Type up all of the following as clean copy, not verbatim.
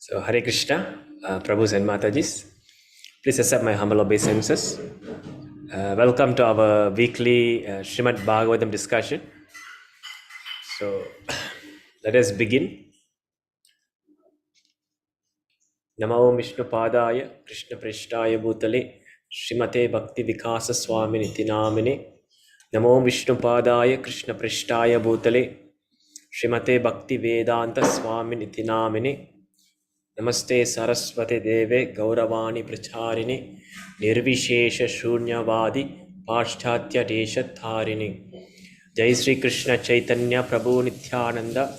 So, Hare Krishna, Prabhus and Matajis. Please accept my humble obeisances. Welcome to our weekly Srimad Bhagavatam discussion. So, let us begin. Namo Vishnu Padaya, Krishna Prishtaya Bhutale, Srimate Bhakti Vikasa Swami Nitinamine. Namo Vishnu Padaya, Krishna Prishtaya Bhutale, Srimate Bhakti Vedanta Swami Nitinamine. Namaste Saraswate Deve Gauravani Pracharini Nirvishesha Shunyavadi Paschatya Desha Tharini Jai Sri Krishna Chaitanya Prabhu Nityananda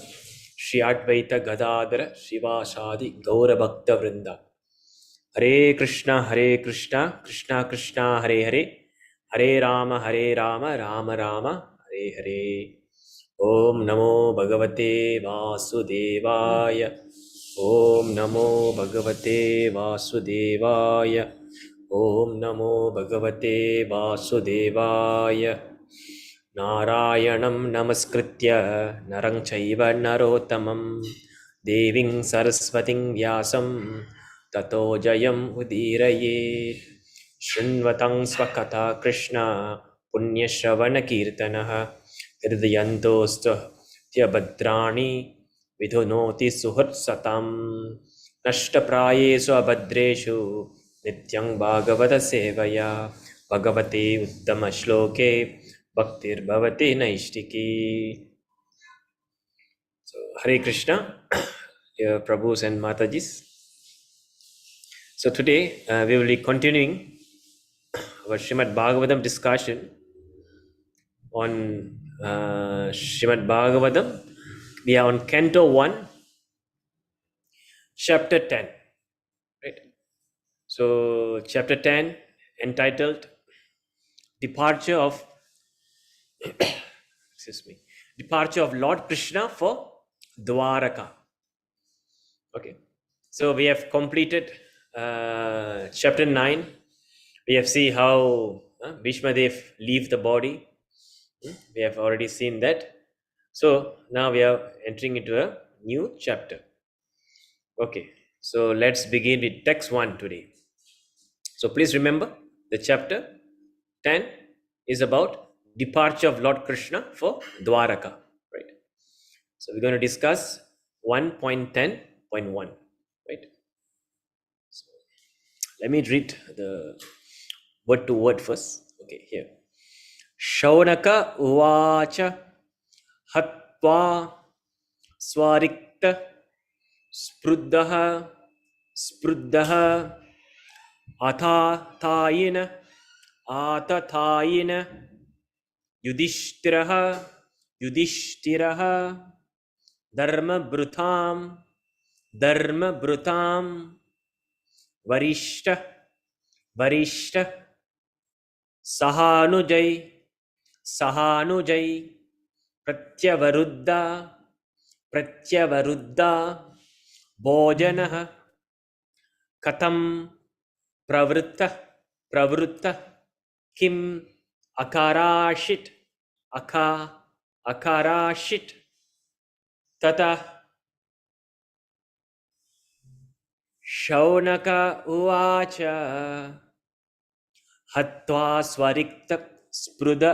Shri Advaita Gadadara Shivasadi Gaura Bhakta Vrinda Hare Krishna Krishna Krishna Hare Hare Hare Rama Rama Rama Hare Hare Om Namo Bhagavate Vasudevaya Om Namo Bhagavate Vasudevaya Om Namo Bhagavate Vasudevaya Narayanam Namaskritya Narang Chaiva Narottamam Deving Saraswating Vyasam Tato Jayam Udiraye Shrinvatang Swakata Krishna Punyashravana Kirtanaha Hridayantostu Tyabhadrani Vidhunoti Suhat Satam Nashtaprayesu Abhadreshu Nityang Bhagavata Sevaya Bhagavate Uttama Shloke Bhaktir Bhavati Naishtiki. So, Hare Krishna, dear Prabhus and Matajis. So, today we will be continuing our Srimad Bhagavatam discussion on Srimad Bhagavatam. We are on Canto 1, Chapter 10. Right? So, Chapter 10 entitled Departure of Departure of Lord Krishna for Dwaraka. Okay. So, we have completed Chapter 9. We have seen how Bhishma Dev leave the body. We have already seen that. So now we are entering into a new chapter. Okay, so let's begin with text 1 today. So please remember the chapter 10 is about departure of Lord Krishna for Dwaraka. Right. So we're going to discuss 1.10.1. Right. So let me read the word to word first. Okay, here. Shaunaka uvacha hatva swarikta spruddaha atatayina yudhishthiraha dharmabrutam varishta sahanujai pratyavarudha bhojanah katam pravritta kim akarashit tata shaunaka uvacha hatva swarikta spruda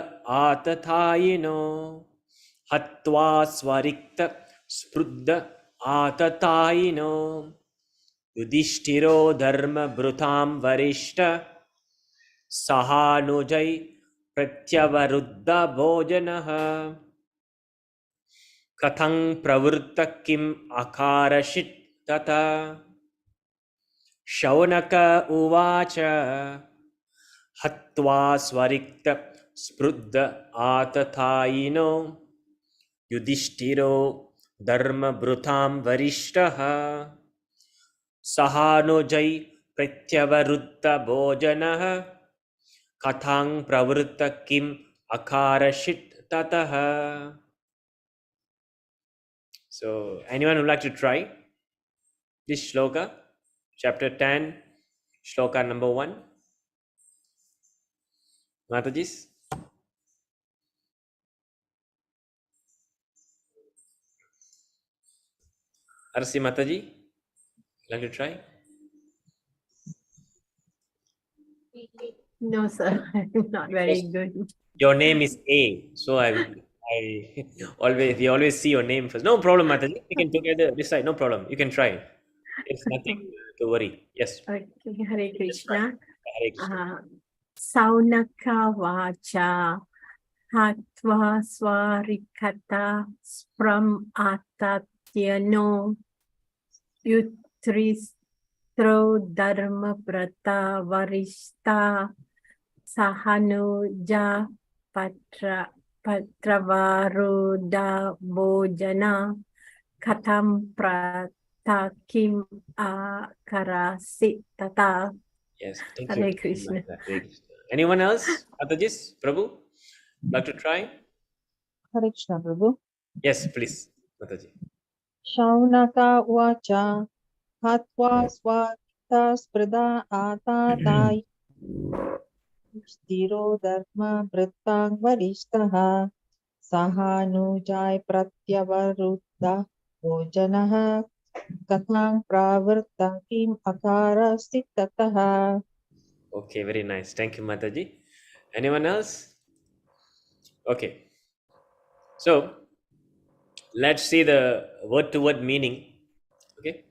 atatayino yudhishthiro dharma brutam varishta sahanujai pratyavaruddha bhojanah kathang pravritta kim akarashit tata shaunaka uvacha hatva swarikta sprudda atatayino yudhishthiro dharma brutam varishtaha sahanujai pratyavaruddha bhojanah kathang pravritta kim akarashit tataha. So anyone would like to try this shloka, chapter 10, shloka number 1? Matajis? Arsi Mataji? Like to try? No, sir. I'm not very Because good. your name is A, so I we always see your name first. No problem, Mataji. We can together decide. No problem. You can try. It's nothing to worry. Yes. Okay, Hare You can try. Krishna. Hare Krishna. Saunaka vacha hatva swarikata spram atatyano yutristro dharma prata varishta sahanuja patravaruda bojana katam pratakim akarasi tata. Yes. Thank you. Hare Thank you, Krishna. Mata. Hare Krishna. Anyone else? Matajis? Prabhu? Like to try? Hare Krishna, Prabhu. Yes, please. Mataji. Shaunaka uvacha hatva swakita sprida atatai stiro dharma vrittang varishtaha sahanujai pratyavaruddha bojanaha kathang pravarta kim akara sitataha. Okay, very nice. Thank you, Mataji. Anyone else? Okay. So let's see the word to word meaning. Okay.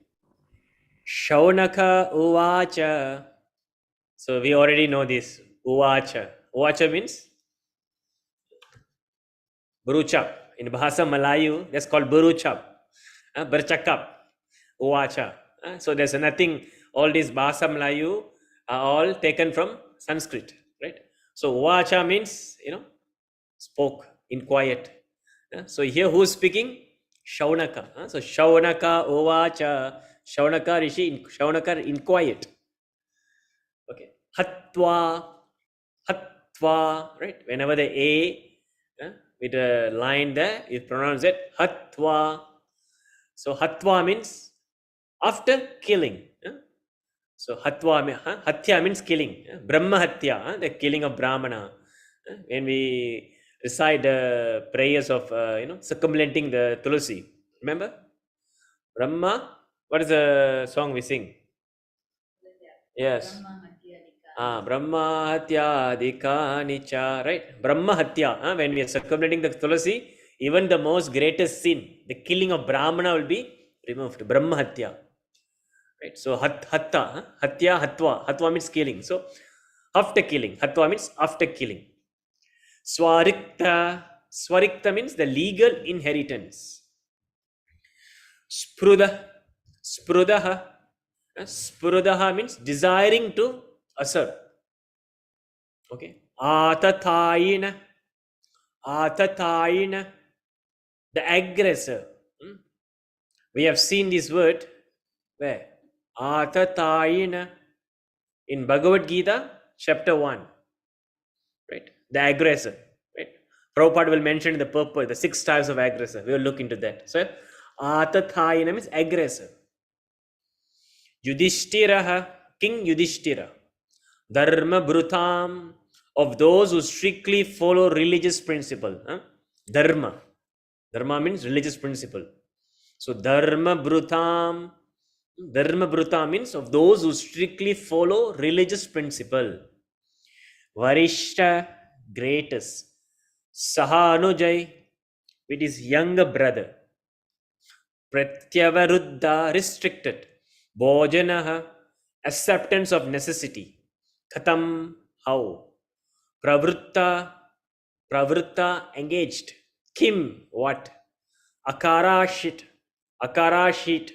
Shaunaka uvacha. So we already know this. Uvacha. Uvacha means Buruchap. In Bahasa Malayu, that's called Buruchap. Bercakap. Uvacha. So there's nothing, all these Bahasa Melayu are all taken from Sanskrit, right? So Uvacha means, spoke in quiet. So here who's speaking? Shaunaka. So Shaunaka Uvacha. Shaunaka Rishi, Shaunaka in quiet. Okay. Hatva. Hatva, right? Whenever the A with a line there, you pronounce it Hatva. So Hatva means after killing. So Hatva, Hatya means killing. Brahma Hatya, the killing of Brahmana. When we recite the prayers of, circumventing the Tulasi. Remember? Brahma, what is the song we sing? Yes. Brahma Hatya Adhika Nicha, right? Brahma Hatya. When we are circumventing the Tulasi, even the most greatest sin, the killing of Brahmana will be removed. Brahma Hatya. Right? So Hatya, Hatva. Hatva means killing. So after killing. Hatva means after killing. Swarikta. Swarikta means the legal inheritance. Spruda. Sprudaha. Sprudaha means desiring to assert. Okay. Atatayina. Atatayina. The aggressor. We have seen this word where? Atatayina. In Bhagavad Gita, chapter 1. Right? The aggressor. Right? Prabhupada will mention the purpose, the 6 types of aggressor. We will look into that. So, Atatayina means aggressor. Yudhishthiraha, King Yudhishthira. Dharma Brutam, of those who strictly follow religious principle. Dharma. Dharma means religious principle. So Dharma Brutam. Dharma Bruta means of those who strictly follow religious principle. Varishta, greatest. Sahanujai, with his younger brother. Pratyavaruddha, restricted. Bhojanaha, acceptance of necessity. Katam, how? Pravritta, engaged. Kim, what? Akarashit, akarashit.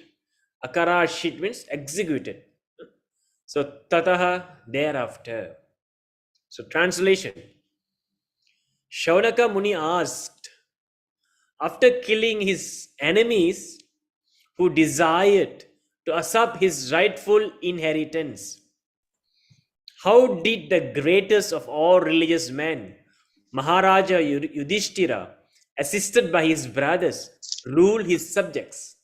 Akarashit means executed. So tataha, thereafter. So translation. Shaunaka Muni asked, after killing his enemies who desired to usurp his rightful inheritance, how did the greatest of all religious men, Maharaja Yudhishthira, assisted by his brothers, rule his subjects?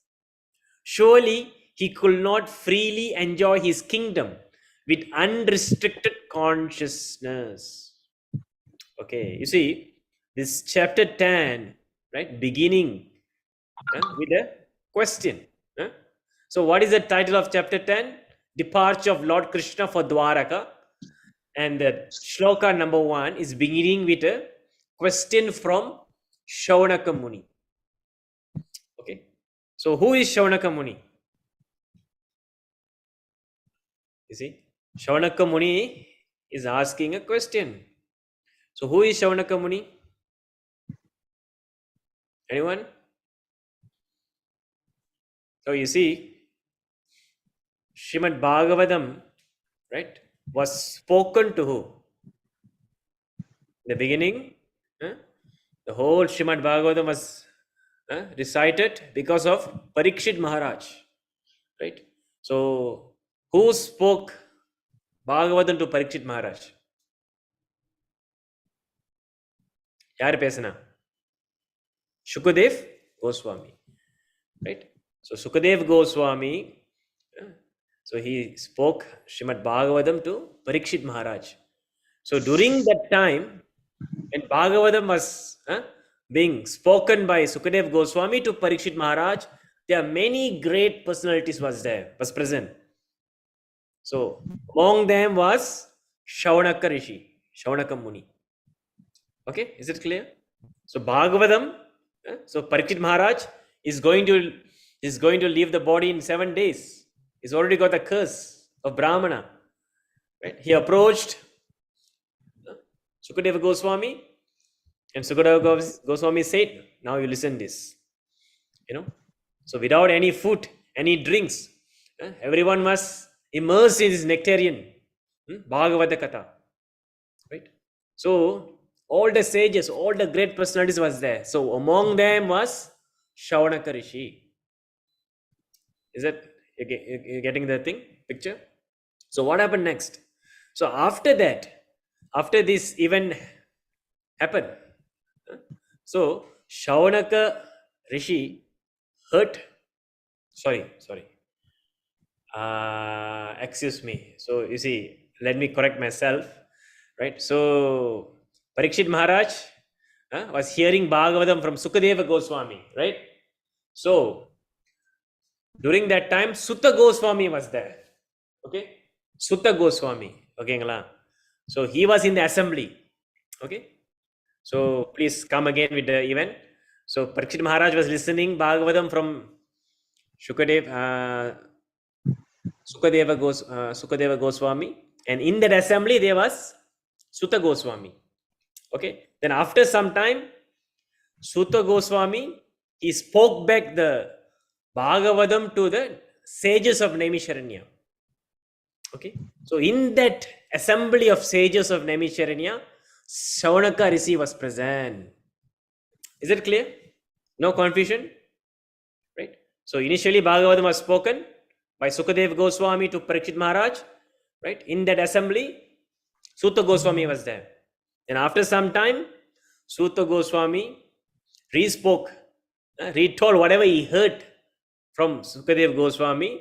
Surely he could not freely enjoy his kingdom with unrestricted consciousness. Okay, you see, this chapter 10, right, beginning with a question. So what is the title of chapter 10? Departure of Lord Krishna for Dwaraka. And the shloka number 1 is beginning with a question from Shaunaka Muni. Okay. So who is Shaunaka Muni? You see, Shaunaka Muni is asking a question. So who is Shaunaka Muni? Anyone? So you see, Srimad Bhagavatam, right, was spoken to who? In the beginning, the whole Srimad Bhagavatam was recited because of Pariksit Maharaj, right? So who spoke Bhagavatam to Pariksit Maharaj? Yaar pesana? Shukadev Goswami, right? So Sukadev Goswami, so he spoke Srimad Bhagavatam to Pariksit Maharaj. So during that time, when Bhagavatam was being spoken by Sukadev Goswami to Pariksit Maharaj, there are many great personalities was present. So among them was Shaunaka Rishi, Shaunaka Muni. Okay, is it clear? So Bhagavatam, so Pariksit Maharaj is going to leave the body in 7 days. He's already got the curse of Brahmana. Right? He approached Sukadeva Goswami, and Sukadeva Goswami said, now you listen this. So without any food, any drinks, everyone must immerse in this nectarian Bhagavata Katha. Right? So all the sages, all the great personalities was there. So among them was Shaunaka Rishi. Is that you getting the picture? So what happened next? So after that, after this event happened, so Shaunaka Rishi heard, excuse me. So you see, let me correct myself, right? So Pariksit Maharaj was hearing Bhagavatam from Sukadeva Goswami, right? So during that time, Sutta Goswami was there. Okay? Sutta Goswami. Okay, so he was in the assembly. Okay? So please come again with the event. So Pariksit Maharaj was listening Bhagavatam from Sukadeva Goswami. And in that assembly, there was Sutta Goswami. Okay? Then after some time, Sutta Goswami, he spoke back the Bhagavatam to the sages of Naimisharanya. Okay, so in that assembly of sages of Naimisharanya, Shaunaka Rishi was present. Is it clear? No confusion? Right? So initially Bhagavatam was spoken by Sukadeva Goswami to Pariksit Maharaj. Right? In that assembly, Sutta Goswami was there. And after some time, Sutta Goswami retold whatever he heard from Sukadeva Goswami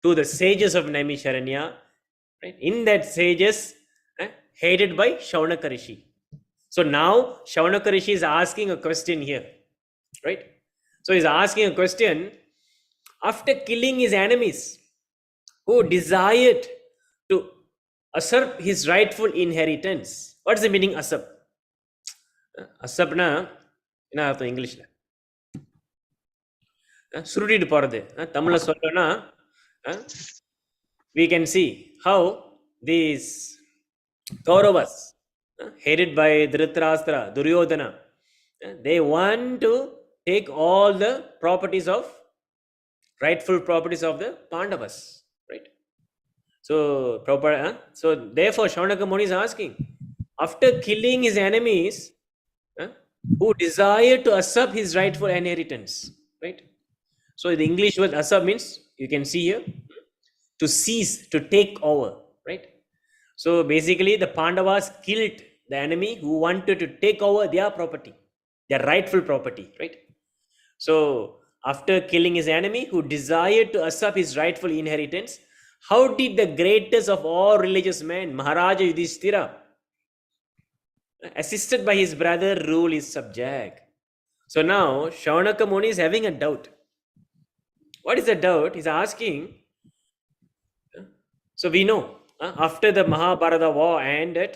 to the sages of Naimisharanya, right? In that sages, headed by Shaunaka Rishi. So now Shaunaka Rishi is asking a question here, right? So he's asking a question, after killing his enemies who desired to usurp his rightful inheritance. What's the meaning usurp? Usurp na, English. சுருட்டிட்டு போறது தமிழ்ல சொல்லணும்னா we can see how these Kauravas headed by Dhritarashtra, Duryodhana, they want to take all the rightful properties of the Pandavas, right? So therefore Shaunaka Muni is asking, after killing his enemies who desire to usurp his rightful inheritance, right? So the English word usurp means, you can see here, to seize, to take over, right? So basically the Pandavas killed the enemy who wanted to take over their property, their rightful property, right? So after killing his enemy who desired to usurp his rightful inheritance, how did the greatest of all religious men, Maharaja Yudhishthira, assisted by his brother, rule his subject? So now Shaunaka Muni is having a doubt. What is the doubt? He's asking. So we know after the Mahabharata war ended,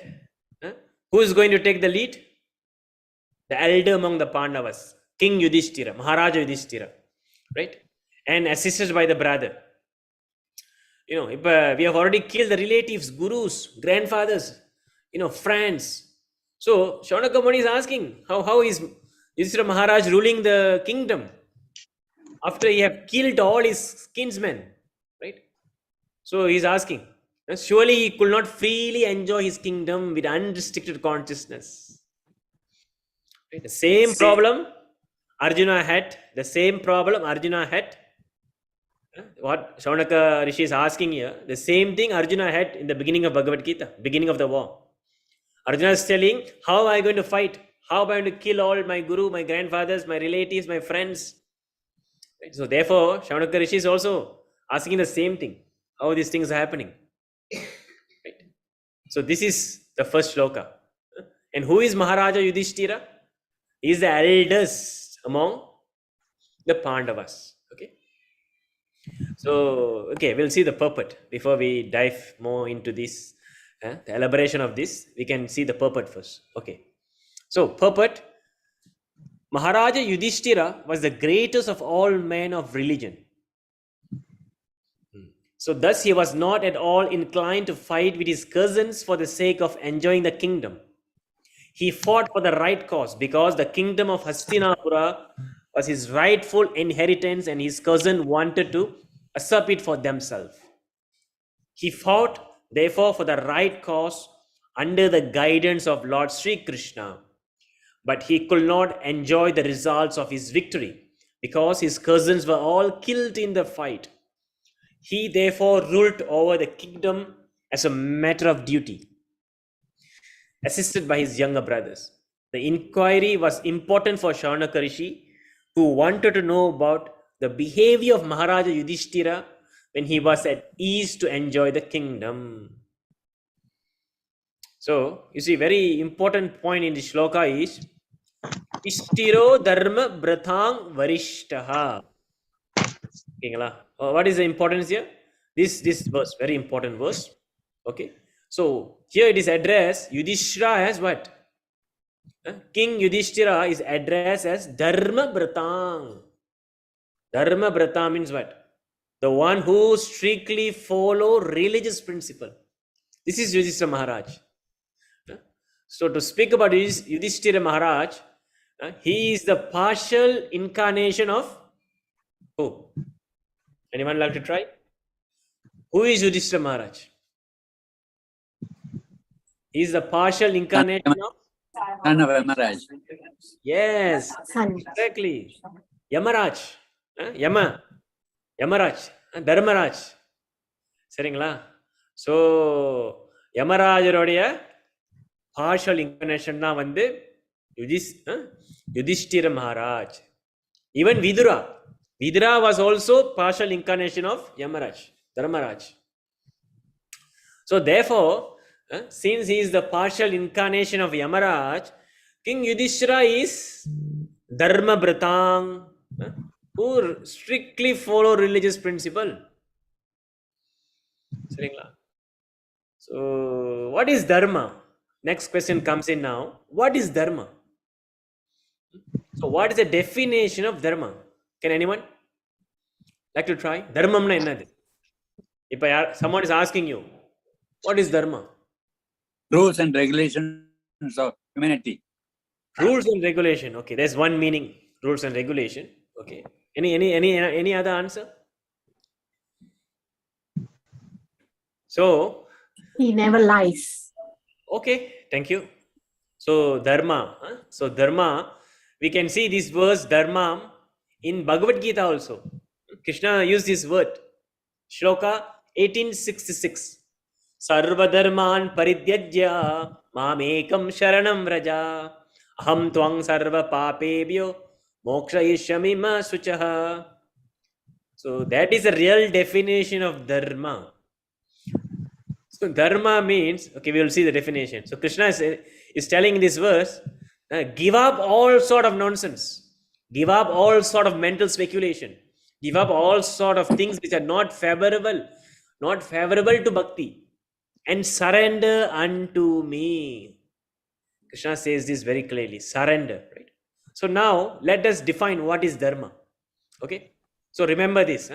who is going to take the lead? The elder among the Pandavas, King Yudhishthira, Maharaja Yudhishthira, right? And assisted by the brother. If, we have already killed the relatives, gurus, grandfathers, friends. So Shaunaka Muni is asking, how is Yudhishthira Maharaj ruling the kingdom after he have killed all his kinsmen, right? So he's asking, surely he could not freely enjoy his kingdom with unrestricted consciousness. Right? The same problem Arjuna had. The same problem Arjuna had. What Shaunaka Rishi is asking here, the same thing Arjuna had in the beginning of Bhagavad Gita, beginning of the war. Arjuna is telling, how am I going to fight? How am I going to kill all my guru, my grandfathers, my relatives, my friends? Right? So therefore, Shaunaka Rishi is also asking the same thing. How these things are happening? Right? So this is the first shloka. And who is Maharaja Yudhishthira? He is the eldest among the Pandavas. Okay. So, we'll see the purport before we dive more into this. The elaboration of this, we can see the purport first. Okay. So, purport. Maharaja Yudhishthira was the greatest of all men of religion. So, thus he was not at all inclined to fight with his cousins for the sake of enjoying the kingdom. He fought for the right cause because the kingdom of Hastinapura was his rightful inheritance and his cousin wanted to usurp it for themselves. He fought, therefore, for the right cause under the guidance of Lord Sri Krishna. But he could not enjoy the results of his victory because his cousins were all killed in the fight. He therefore ruled over the kingdom as a matter of duty, assisted by his younger brothers. The inquiry was important for Shaunaka Rishi, who wanted to know about the behavior of Maharaja Yudhishthira when he was at ease to enjoy the kingdom. So, you see, very important point in this shloka is Ishtiro dharma brathang varishtaha. What is the importance here? This verse, very important verse. Okay. So, here it is addressed, Yudhishthira as what? King Yudhishthira is addressed as Dharma Bratang. Dharma Brata means what? The one who strictly follow religious principle. This is Yudhishthira Maharaj. So to speak about Yudhishthira Maharaj, he is the partial incarnation of who? Anyone like to try? Who is Yudhishthira Maharaj? He is the partial incarnation of Son of Yamaraj. Yes, Son. exactly. Yamaraj. Yamaraj. Dharmaraj. Seringla. So, Yamarajarodia partial incarnation na vande Yudhishthira Maharaj. Even Vidura. Vidura was also partial incarnation of Yamaraj, Dharmaraj. So therefore, since he is the partial incarnation of Yamaraj, King Yudhishthira is Dharma Bratang, who strictly follow religious principle. So, what is Dharma? Next question comes in now. What is Dharma? So, what is the definition of Dharma? Can anyone like to try? Dharma na ennadu? If someone is asking you, what is Dharma? Rules and regulations of humanity. Rules and regulation. Okay, there's one meaning. Rules and regulation. Okay. Any other answer? So, He never lies. okay, thank you. So, Dharma. So, Dharma, we can see this verse Dharma in Bhagavad Gita also. Krishna used this word. Shloka 1866. Sarva dharman paridyajya mamekam sharanam vraja aham tvang sarva papebhyo mokshayishyami ma suchaha. So that is a real definition of dharma. So dharma means, okay, we will see the definition. So Krishna is telling in this verse, give up all sort of nonsense. Give up all sort of mental speculation. Give up all sort of things which are not favorable to bhakti, and surrender unto me. Krishna says this very clearly, surrender, right? So now let us define what is dharma. Okay, so remember this,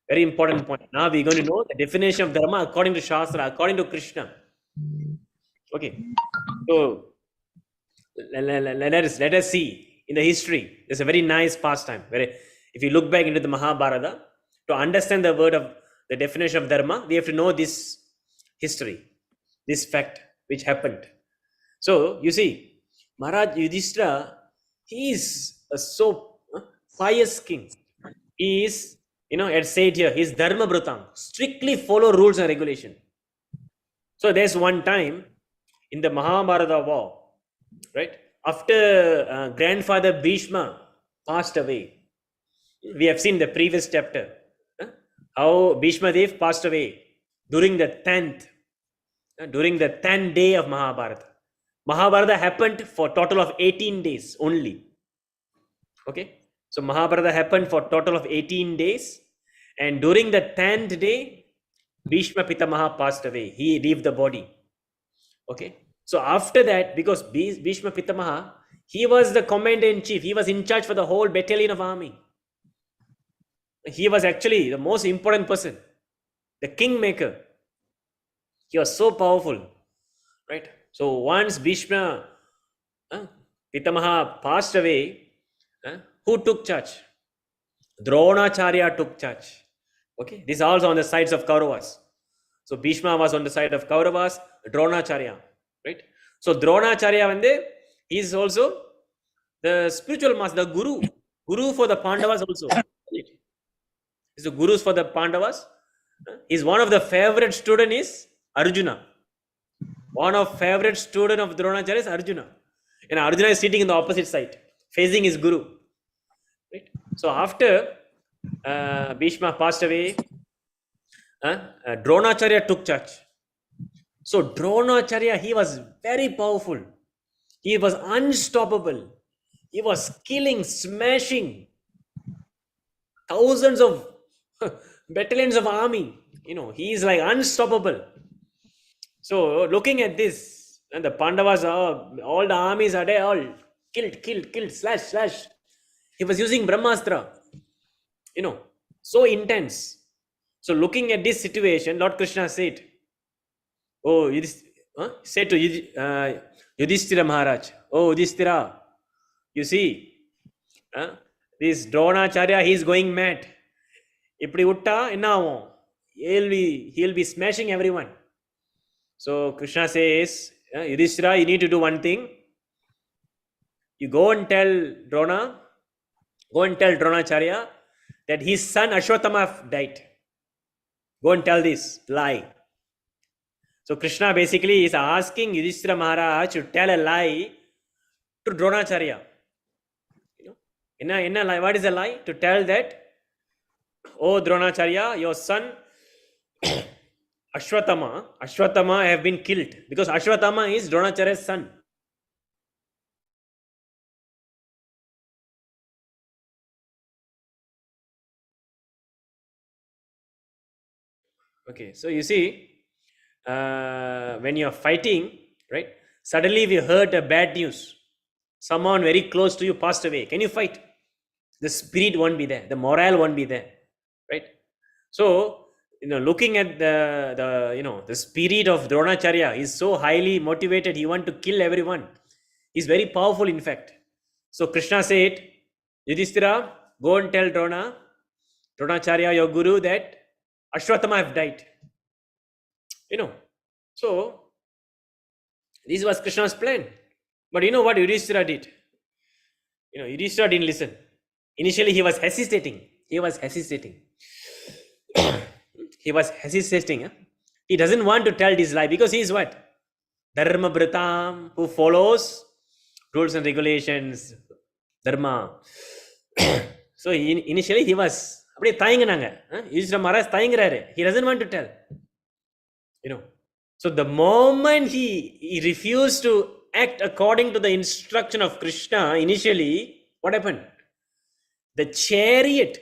very important point. Now we're going to know the definition of dharma according to Shastra, according to Krishna. Okay, so let us see in the history. There's a very nice pastime where if you look back into the Mahabharata, to understand the word of the definition of dharma, we have to know this history, this fact which happened. So you see, Maharaj Yudhishthira, he is a so pious king. He is, it's said here, he is dharma brutang, strictly follow rules and regulation. So there's one time in the Mahabharata war, right? After grandfather Bhishma passed away, we have seen the previous chapter, how Bhishma Dev passed away during the 10th day of Mahabharata. Mahabharata happened for total of 18 days only. Okay, so Mahabharata happened for total of 18 days, and during the 10th day, Bhishma Pitamaha passed away. He left the body. Okay, so after that, because Bhishma Pitamaha, he was the commander-in-chief. He was in charge for the whole battalion of army. He was actually the most important person, the kingmaker. He was so powerful, right? So once Bhishma Pitamaha passed away, who took charge? Dronacharya took charge. Okay, this is also on the sides of Kauravas. So Bhishma was on the side of Kauravas, Dronacharya, right? So Dronacharya, he is also the spiritual master, the guru for the Pandavas also. He's the gurus for the Pandavas. He's one of the favorite student is Arjuna. One of favorite student of Dronacharya is Arjuna. And Arjuna is sitting in the opposite side, facing his guru. Right? So after Bhishma passed away, Dronacharya took charge. So Dronacharya, he was very powerful. He was unstoppable. He was killing, smashing thousands of battalions of army. He is like unstoppable. So looking at this, and the Pandavas, all the armies are there, all killed, slash. He was using Brahmastra, so intense. So looking at this situation, Lord Krishna said, said to Yudhishthira Maharaj, Yudhishthira, you see, this Dronacharya, he is going mad. Ipdi utta enna avum? He'll be smashing everyone. So Krishna says, Yudhishthira, you need to do one thing. You go and tell Dronacharya that his son Ashwatthama died. Go and tell this lie. So Krishna basically is asking Yudhishthira Maharaj to tell a lie to Dronacharya. Enna lie? What is a lie? To tell that, oh Dronacharya, your son Ashwatthama have been killed, because Ashwatthama is Dronacharya's son. Okay, so you see, when you are fighting, right? Suddenly we heard a bad news. Someone very close to you passed away. Can you fight? The spirit won't be there. The morale won't be there, right? So, looking at the spirit of Dronacharya is so highly motivated. He wants to kill everyone. He's very powerful, in fact. So Krishna said, Yudhishthira, go and tell Dronacharya, your guru, that Ashwatthama have died. So this was Krishna's plan. But you know what Yudhishthira did? Yudhishthira didn't listen. Initially he was hesitating. He was hesitating. He doesn't want to tell this lie, because he is what? Dharma Britam, who follows rules and regulations, Dharma. So initially he was Yudhishthira Maharaj thayangraru. He doesn't want to tell. So the moment he refused to act according to the instruction of Krishna, initially, what happened? The chariot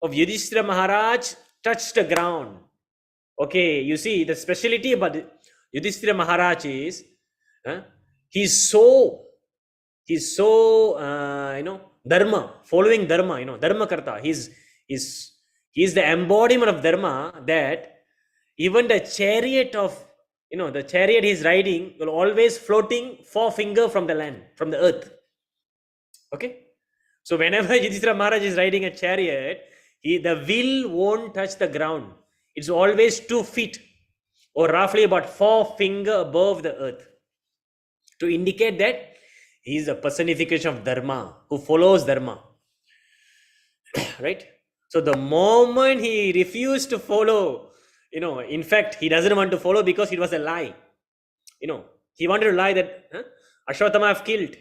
of Yudhishthira Maharaj touched the ground. Okay, you see, the speciality about Yudhishthira Maharaj is he's so dharma, following dharma, dharma karta. He's the embodiment of dharma, that even the chariot of the chariot he's riding will always floating 4 fingers from the land, from the earth. Okay, so whenever Yudhishthira Maharaj is riding a chariot, the wheel won't touch the ground. It's always 2 feet or roughly about 4 fingers above the earth, to indicate that he is a personification of dharma, who follows dharma. Right? So the moment he refused to follow, in fact, he doesn't want to follow because it was a lie. He wanted to lie that Ashwatthama have killed,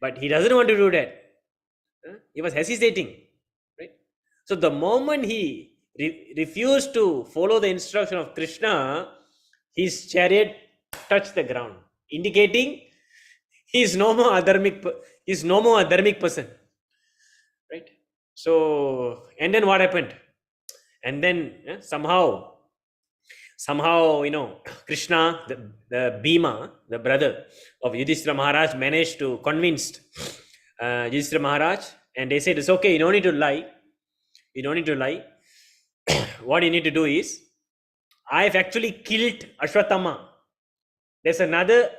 but he doesn't want to do that. He was hesitating. Right? So the moment he refused to follow the instruction of Krishna, his chariot touched the ground, indicating he is no more a dharmic person. Right? So, and then what happened? And then somehow, Krishna, the Bhima, the brother of Yudhishthira Maharaj, managed to convince Yudhishthira Maharaj, and they said, it's okay, you don't need to lie. You don't need to lie. What you need to do is, I've actually killed Ashwatthama. There's another,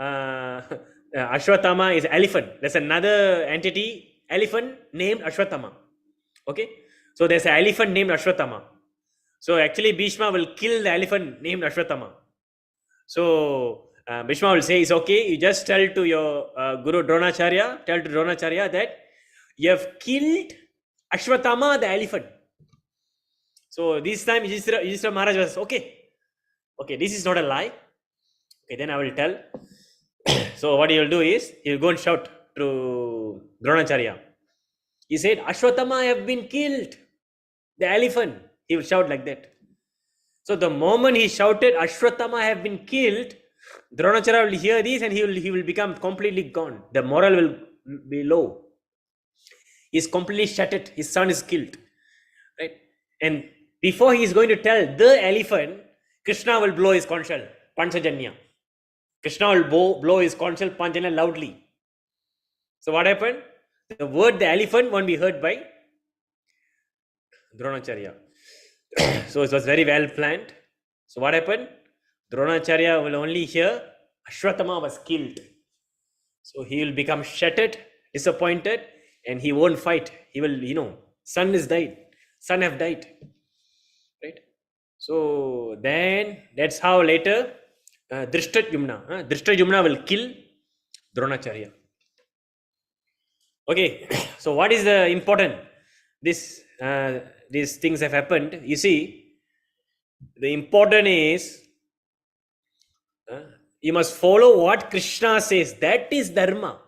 Ashwatthama is elephant. There's another entity, elephant, named Ashwatthama. Okay? So there's an elephant named Ashwatthama. So actually Bhishma will kill the elephant named Ashwatthama. So Bhishma will say, it's okay, you just tell to your Guru Dronacharya, that you have killed Ashwatthama the elephant. So this time Yudhishthira Maharaj was, okay, this is not a lie. Okay, then I will tell. So what he will do is, he will go and shout to Dronacharya. He said, Ashwatthama have been killed, the elephant. He will shout like that. So the moment he shouted, Ashwatthama have been killed, Dronacharya will hear this and he will become completely gone. The morale will be low. He is completely shattered. His son is killed. Right? And before he is going to tell the elephant, Krishna will blow his conch shell, Panchajanya. Krishna will blow his conch shell, Panchajanya, loudly. So what happened? The word the elephant won't be heard by Dronacharya. So it was very well planned. So what happened? Dronacharya will only hear Ashwatthama was killed. So he will become shattered, disappointed, and he won't fight. He will, son has died. Son have died. Right? So then that's how later Drishtadyumna will kill Dronacharya. Okay, so what is the important? These things have happened. You see, the important is you must follow what Krishna says. That is dharma.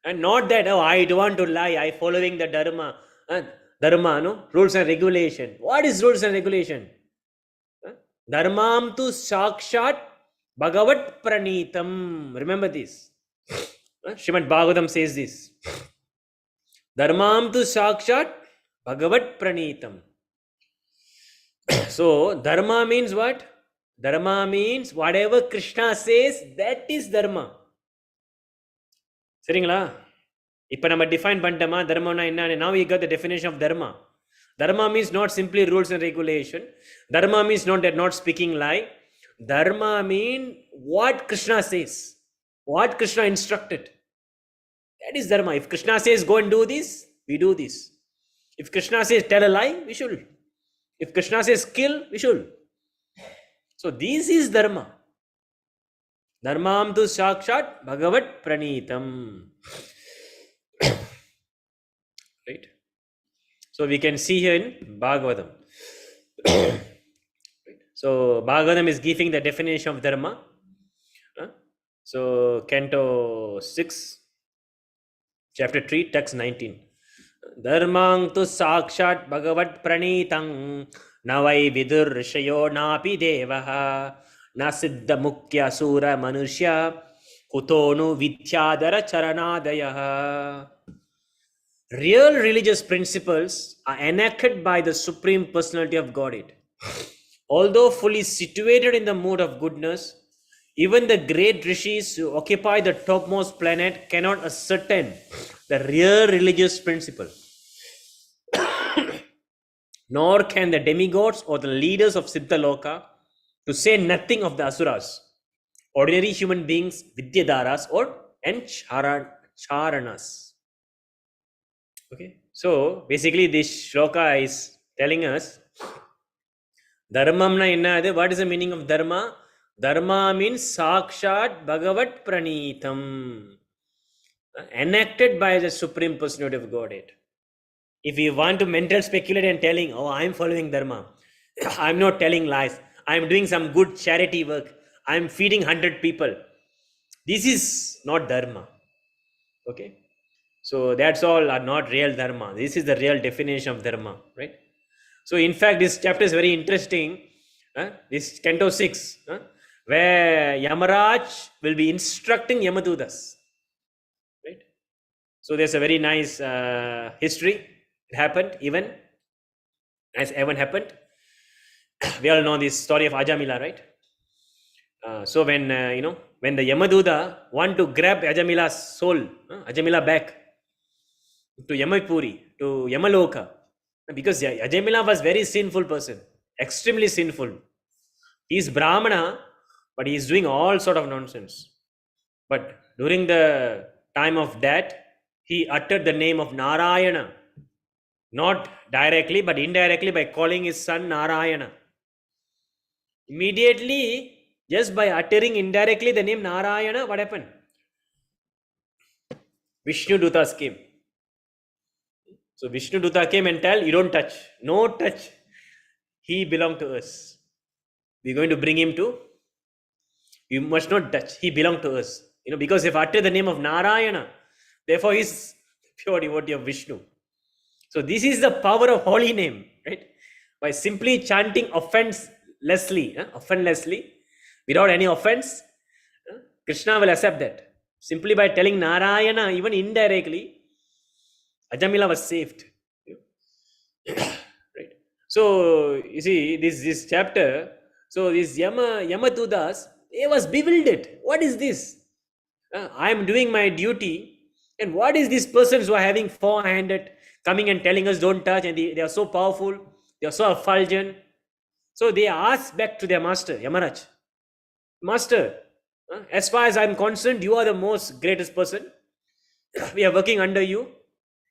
And not that, I don't want to lie, I following the dharma. Rules and regulation. What is rules and regulation? Dharmam tu sakshat bhagavat pranitam. Remember this. Srimad Bhagavatam says this. Dharmam tu sakshat bhagavat pranitam. So, dharma means what? Dharma means whatever Krishna says, that is dharma. Seringla? Ipa nama define bandama, dharma na enna. Now we got the definition of dharma. Dharma means not simply rules and regulation. Dharma means not speaking lie. Dharma means what Krishna says, what Krishna instructed. That is dharma. If Krishna says go and do this, we do this. If Krishna says tell a lie, we should. If Krishna says kill, we should. So this is dharma. Dharmam tu sakshat bhagavat pranitam. Right? So we can see here in Bhagavatam. So Bhagavatam is giving the definition of dharma. So Canto 6, Chapter 3, Text 19. Dharmang tu sakshat bhagavat pranitang navai vidur rishayo napi devaha na siddha mukhya sura manusya kutonu vidyadara charanadayaha. Real religious principles are enacted by the Supreme Personality of Godhead. Although fully situated in the mood of goodness, even the great rishis who occupy the topmost planet cannot ascertain the real religious principle. Nor can the demigods or the leaders of Siddhaloka, to say nothing of the asuras, ordinary human beings, vidyadharas and charanas. Okay, so basically this shloka is telling us dharmamna enna. What is the meaning of dharma? Dharma means sakshat bhagavat pranitam, enacted by the Supreme Personality of Godhead. If you want to mental speculate and telling, oh, I am following dharma, I am not telling lies, I am doing some good charity work, I am feeding 100 people, this is not dharma. Okay, so that's all are not real dharma. This is the real definition of dharma, right? So in fact, this chapter is very interesting. This Canto 6, where Yamaraj will be instructing Yamadutas, right? So there's a very nice history. It happened even as ever happened. We all know this story of Ajamila, right? So when when the Yamaduta want to grab Ajamila's soul, Ajamila back to Yamapuri, to Yamaloka, because Ajamila was very sinful person, extremely sinful. He is Brahmana, but he is doing all sort of nonsense. But during the time of death, he uttered the name of Narayana, not directly but indirectly by calling his son Narayana. Immediately, just by uttering indirectly the name Narayana, what happened? Vishnu Dutas came. So Vishnu Duta came and tell, you don't touch. No touch. He belonged to us. We're going to bring him to, you must not touch. He belonged to us. Because if utter the name of Narayana, therefore he's pure devotee of Vishnu. So this is the power of holy name, right? By simply chanting offenselessly, without any offense, Krishna will accept that. Simply by telling Narayana, even indirectly, Ajamila was saved. Right. So you see this chapter. So this Yamadutas, he was bewildered. What is this? I am doing my duty, and what is these persons who are having four-handed coming and telling us don't touch, and they are so powerful, they are so effulgent. So they asked back to their master, Yamaraj, Master, as far as I am concerned, you are the most greatest person. We are working under you.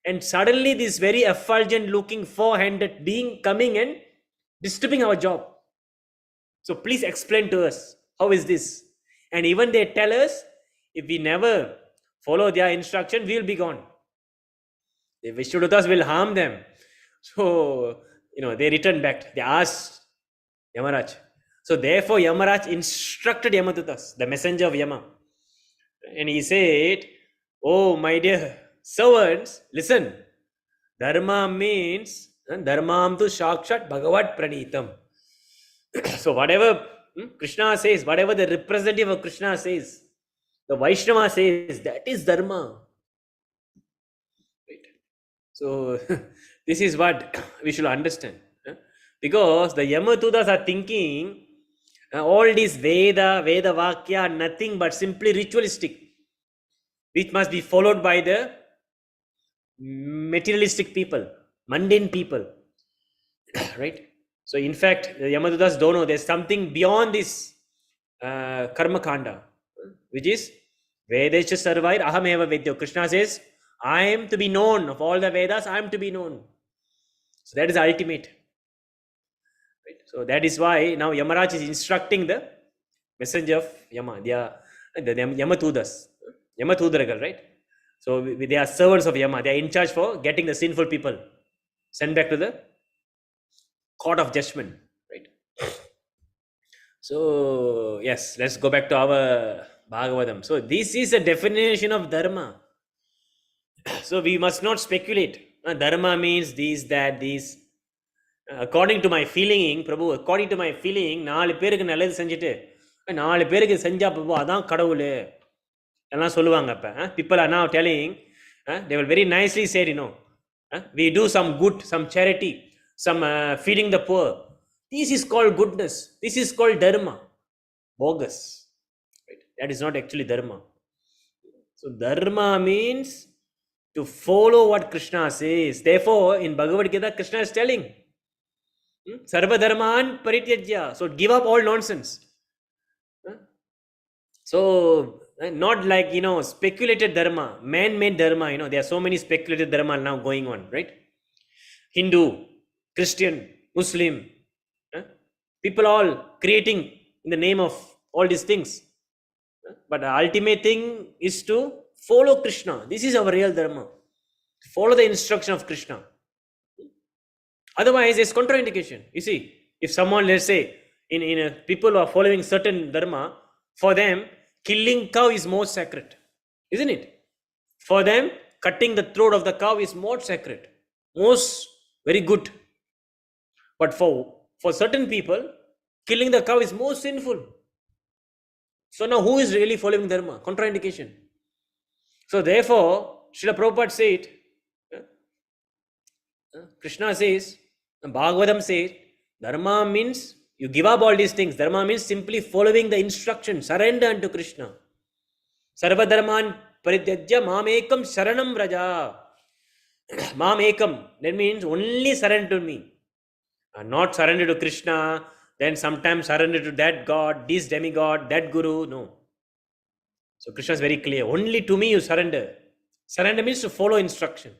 And suddenly this very effulgent looking four-handed being coming and disturbing our job. So please explain to us, how is this? And even they tell us, if we never follow their instruction, we will be gone. The Vishnudutas will harm them. So, they returned back. They asked Yamaraj. So therefore Yamaraj instructed Yamadutas, the messenger of Yama. And he said, oh my dear servants, listen. Dharma means, dharmam tu sakshat bhagavat pranitam. So whatever Krishna says, whatever the representative of Krishna says, the Vaishnava says, that is dharma. Right. So this is what we should understand. Because the Yamadutas are thinking, all these Veda Vakya are nothing but simply ritualistic, which must be followed by the materialistic people, mundane people. Right? So in fact, the Yamadutas don't know there's something beyond this karma kanda, which is Vedesha Sarvair Ahameva Vedyo. Krishna says, I am to be known. Of all the Vedas, I am to be known. So that is the ultimate. Right? So that is why now Yamaraj is instructing the messenger of Yama. They are the Yamadutas, Yamadudragal, right? So they are servants of Yama. They are in charge for getting the sinful people sent back to the court of judgment, right? So yes, let's go back to our Bhagavatam. So this is a definition of dharma. So we must not speculate. Dharma means these, that, these. According to my feeling, Prabhu, according to my feeling, 4 பேருக்கு நல்லது செஞ்சுட்டு 4 பேருக்கு செஞ்சா Prabhu அதான் கடவுள் எல்லாம் சொல்லுவாங்க. அப்ப people are now telling, they will very nicely say, We do some good, some charity, some feeding the poor. This is called goodness. This is called dharma. Bogus. Right? That is not actually dharma. So dharma means to follow what Krishna says. Therefore, in Bhagavad Gita, Krishna is telling, Sarva dharman parityajya. So give up all nonsense. So not like, speculated dharma, man-made dharma, there are so many speculated dharma now going on, right? Hindu, Christian, Muslim, people all creating in the name of all these things. But the ultimate thing is to follow Krishna. This is our real dharma. Follow the instruction of Krishna. Otherwise, it's contraindication. You see, if someone, let's say, in people who are following certain dharma, for them, killing cow is more sacred, isn't it? For them, cutting the throat of the cow is more sacred, most very good. But for certain people, killing the cow is more sinful. So now who is really following dharma? Contraindication. So therefore, Srila Prabhupada said, Krishna says, Bhagavatam says, dharma means you give up all these things. Dharma means simply following the instruction, surrender unto Krishna. Sarva dharman parityajya mam ekam sharanam vraja. Mam ekam, that means only surrender to me. Not surrender to Krishna, then sometimes surrender to that God, this demigod, that guru. No. So Krishna is very clear. Only to me you surrender. Surrender means to follow instruction.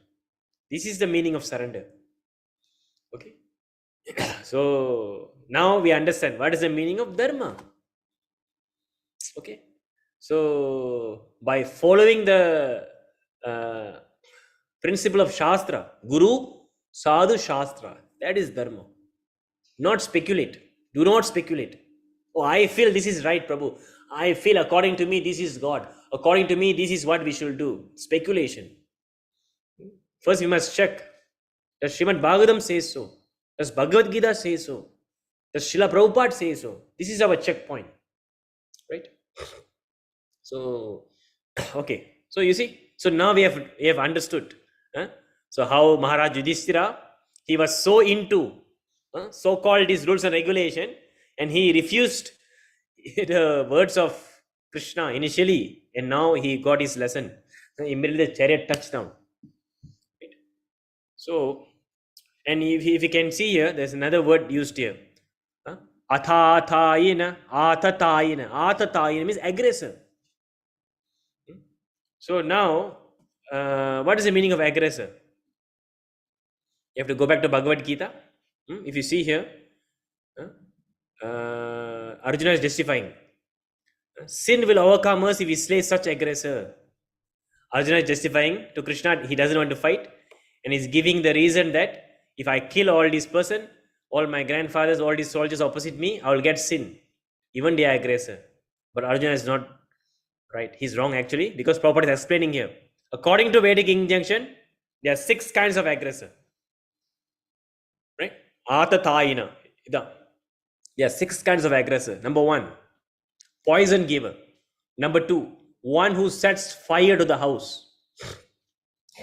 This is the meaning of surrender. Okay. So now we understand what is the meaning of dharma. Okay. So by following the principle of Shastra, Guru, Sadhu, Shastra, that is dharma. Not speculate. Do not speculate. Oh, I feel this is right, Prabhu. I feel according to me this is God. According to me this is what we should do. Speculation. First we must check. Does Srimad Bhagavatam say so? Does Bhagavad Gita say so? Does Srila Prabhupada say so? This is our checkpoint. Right? So, okay. So you see, so now we have understood. So how Maharaj Yudhishthira, he was so into so-called these rules and regulation, and he refused the words of Krishna initially, and now he got his lesson. So immediately the chariot touched down. Right? So, and if you can see here, there's another word used here. Athatayina, atatayina. Atatayina means aggressor. So now, what is the meaning of aggressor? You have to go back to Bhagavad Gita. If you see here, Arjuna is justifying. Sin will overcome us if we slay such aggressor. Arjuna is justifying to Krishna, he doesn't want to fight, and he's giving the reason that if I kill all these person, all my grandfathers, all these soldiers opposite me, I will get sin. Even the aggressor. But Arjuna is not right. He's wrong actually, because Prabhupada is explaining here. According to Vedic injunction, there are 6 kinds of aggressor. Right? Atatayina. There are 6 kinds of aggressor. Number 1, poison giver. Number 2, one who sets fire to the house.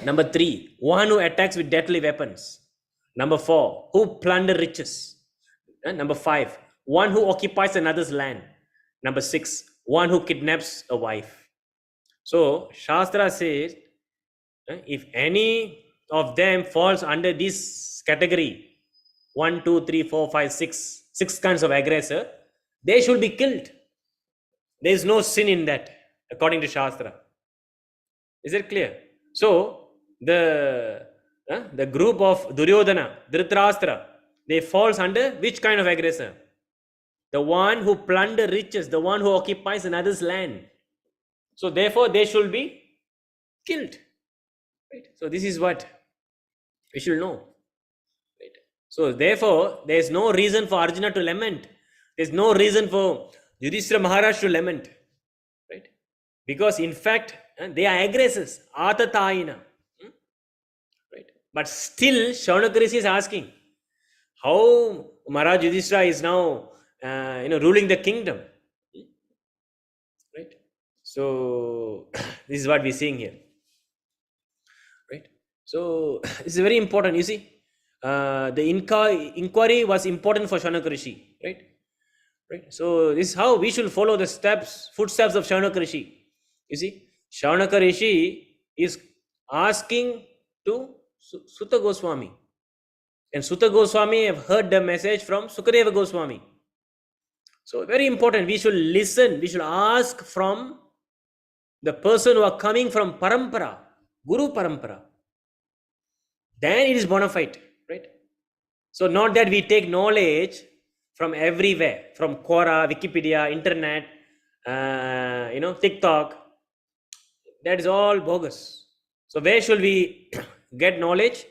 Number 3, one who attacks with deadly weapons. Number 4, who plunder riches. Number 5, one who occupies another's land. Number 6, one who kidnaps a wife. So Shastra says, if any of them falls under this category, 1, 2, 3, 4, 5, 6 kinds of aggressor, they should be killed. There is no sin in that, according to Shastra. Is it clear? So the group of Duryodhana, Dhritarashtra, they falls under which kind of aggressor? The one who plunder riches, the one who occupies another's land. So therefore they should be killed. Right? So this is what we should know. Right? So therefore there is no reason for Arjuna to lament. There is no reason for Yudhishthira Maharaj to lament. Right? Because in fact they are aggressors. Atatayina. Right? But still Shaunakarishi is asking how Maharaj Yudhishthira is now ruling the kingdom. Right? So this is what we're seeing here. Right? So this is very important. You see, the inquiry was important for Shaunaka Rishi, right? Right. So this is how we should follow the footsteps of Shaunaka Rishi. You see, Shaunaka Rishi is asking to Sutta Goswami, and Sutta Goswami have heard the message from Sukadeva Goswami. So very important. We should listen. We should ask from the person who are coming from Parampara, Guru Parampara. Then it is bona fide, right? So not that we take knowledge from everywhere, from Quora, Wikipedia, internet, TikTok. That is all bogus. So where should we get knowledge?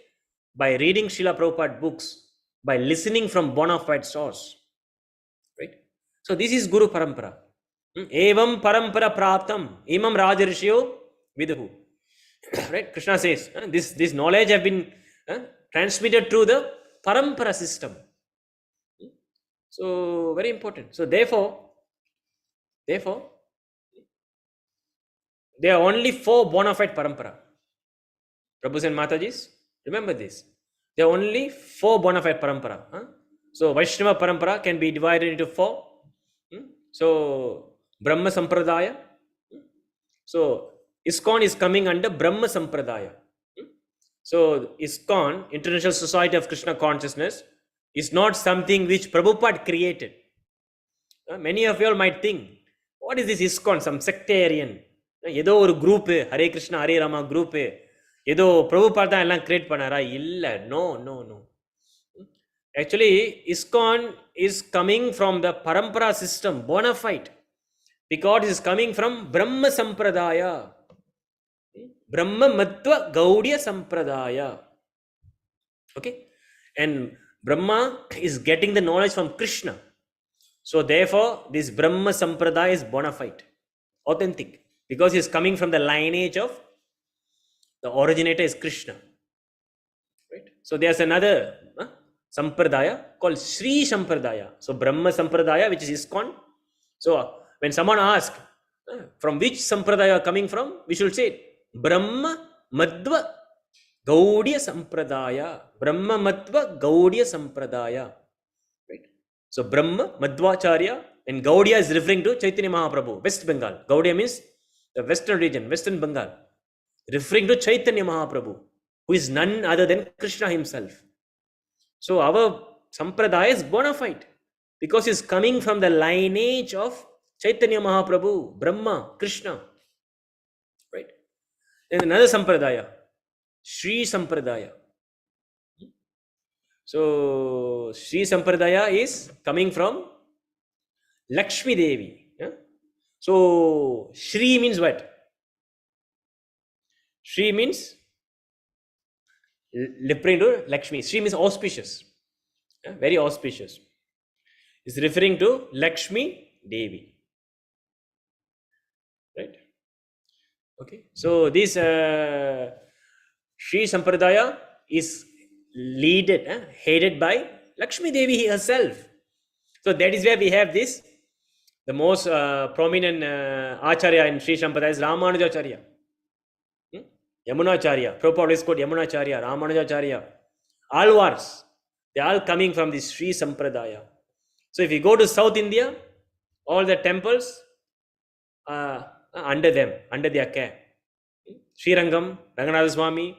By reading Srila Prabhupada books, by listening from bona fide source, right? So this is Guru Parampara. Evam Parampara Praptam, Imam Rajarishyo Viduhu. Right? Krishna says, this knowledge have been transmitted through the Parampara system. So very important. So therefore, there are only 4 bona fide Parampara. Prabhus and Matajis, remember this. There are only 4 bona fide Parampara. So Vaishnava Parampara can be divided into 4. So Brahma Sampradaya. So ISKCON is coming under Brahma Sampradaya. So ISKCON, International Society of Krishna Consciousness, is not something which Prabhupada created. Many of you all might think, what is this ISKCON? Some sectarian. Yedo or group, Hare Krishna, Hare Rama group. Yedo Prabhupada ellam create panara. Illa. No. Actually, ISKCON is coming from the Parampara system, bona fide. Because it is coming from Brahma Sampradaya. Brahma Matva Gaudiya Sampradaya. Okay? And Brahma is getting the knowledge from Krishna. So therefore, this Brahma Sampradaya is bona fide, authentic. Because he is coming from the lineage of the originator is Krishna. Right? So there's another Sampradaya called Sri Sampradaya. So Brahma Sampradaya, which is ISKCON. So when someone asks, from which Sampradaya coming from, we should say Brahma Madhva Gaudiya Sampradaya. Brahma Madhva Gaudiya Sampradaya. Right? So Brahma Madhvacharya, and Gaudiya is referring to Chaitanya Mahaprabhu, West Bengal. Gaudiya means the western region, Western Bengal. Referring to Chaitanya Mahaprabhu, who is none other than Krishna himself. So our Sampradaya is bona fide because he is coming from the lineage of Chaitanya Mahaprabhu, Brahma, Krishna. Right? Then another Sampradaya, Sri Sampradaya. So Sri Sampradaya is coming from Lakshmi Devi. So Shri means what? Shri means referring to Lakshmi. Shri means auspicious. Very auspicious. It's referring to Lakshmi Devi. Right? Okay. So this Sri Sampradaya is headed by Lakshmi Devi herself. So that is where we have this. The most prominent Acharya in Sri Sampradaya is Ramanujacharya. Yamunacharya. Prabhupada is called Yamunacharya, Ramanujacharya. Alvars. They are all coming from this Sri Sampradaya. So if you go to South India, all the temples under them, under their care. Sri Rangam, Ranganatha Swami,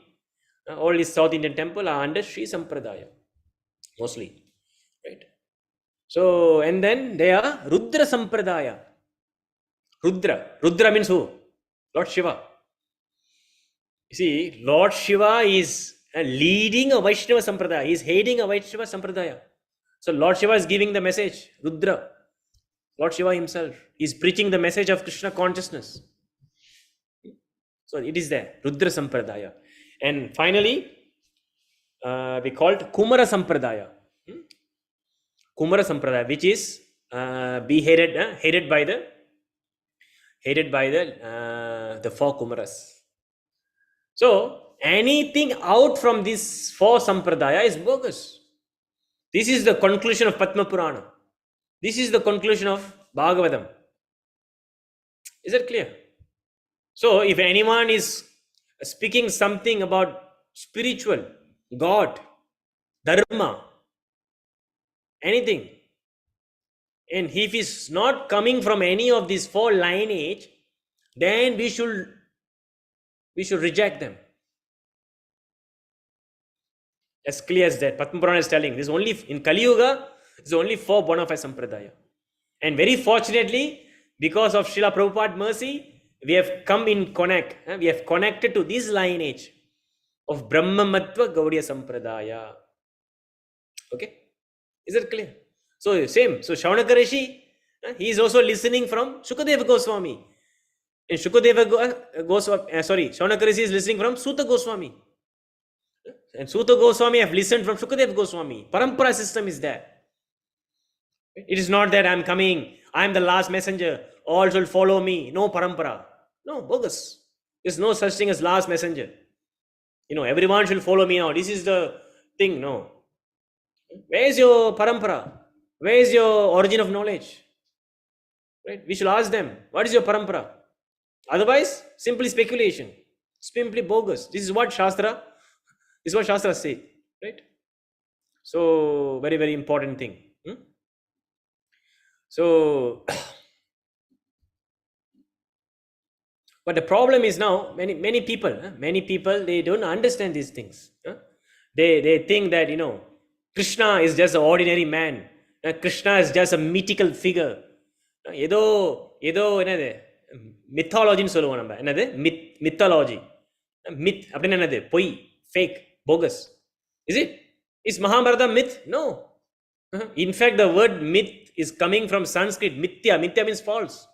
all these South Indian temples are under Sri Sampradaya, mostly. Right? So, and then they are Rudra Sampradaya. Rudra means who? Lord Shiva. You see, Lord Shiva is leading a Vaishnava Sampradaya. He is heading a Vaishnava Sampradaya. So Lord Shiva is giving the message, Rudra. Lord Shiva himself is preaching the message of Krishna consciousness. So it is there, Rudra Sampradaya. And finally, we called Kumara Sampradaya. Kumara Sampradaya, which is headed by the 4 Kumaras. So anything out from these 4 Sampradaya is bogus. This is the conclusion of Padma Purana. This is the conclusion of Bhagavatam. Is that clear? So if anyone is speaking something about spiritual, God, dharma, anything. And if it's not coming from any of these four lineage, then we should reject them. As clear as that. Padma Purana is telling this only in Kali Yuga, it's only four bona fide sampradaya. And very fortunately, because of Srila Prabhupada's mercy, we have come in connect. We have connected to this lineage of Brahmamatva Gaudiya Sampradaya. Okay? Is it clear? So same. So Shaunaka Rishi, he is also listening from Shukadeva Goswami. And Shukadeva Goswami, Shaunaka Rishi is listening from Suta Goswami. And Suta Goswami have listened from Shukadeva Goswami. Parampara system is there. It is not that I am coming, I am the last messenger, all shall follow me. No parampara. No, bogus. There's no such thing as last messenger. Everyone should follow me now. This is the thing. No. Where is your parampara? Where is your origin of knowledge? Right? We should ask them, what is your parampara? Otherwise, simply speculation. Simply bogus. This is what Shastra say. Right? So, very, very important thing. So, but the problem is now, many people, they don't understand these things. They think that, Krishna is just an ordinary man. Krishna is just a mythical figure. ஏதோ என்னது மித்தாலஜின்னு சொல்லுவோம் நம்ம. என்னது mythology, myth அப்படின்னு என்னது? பொய், fake, bogus. Is Mahabharata myth? No. In fact, the word myth is coming from Sanskrit. Mithya means false.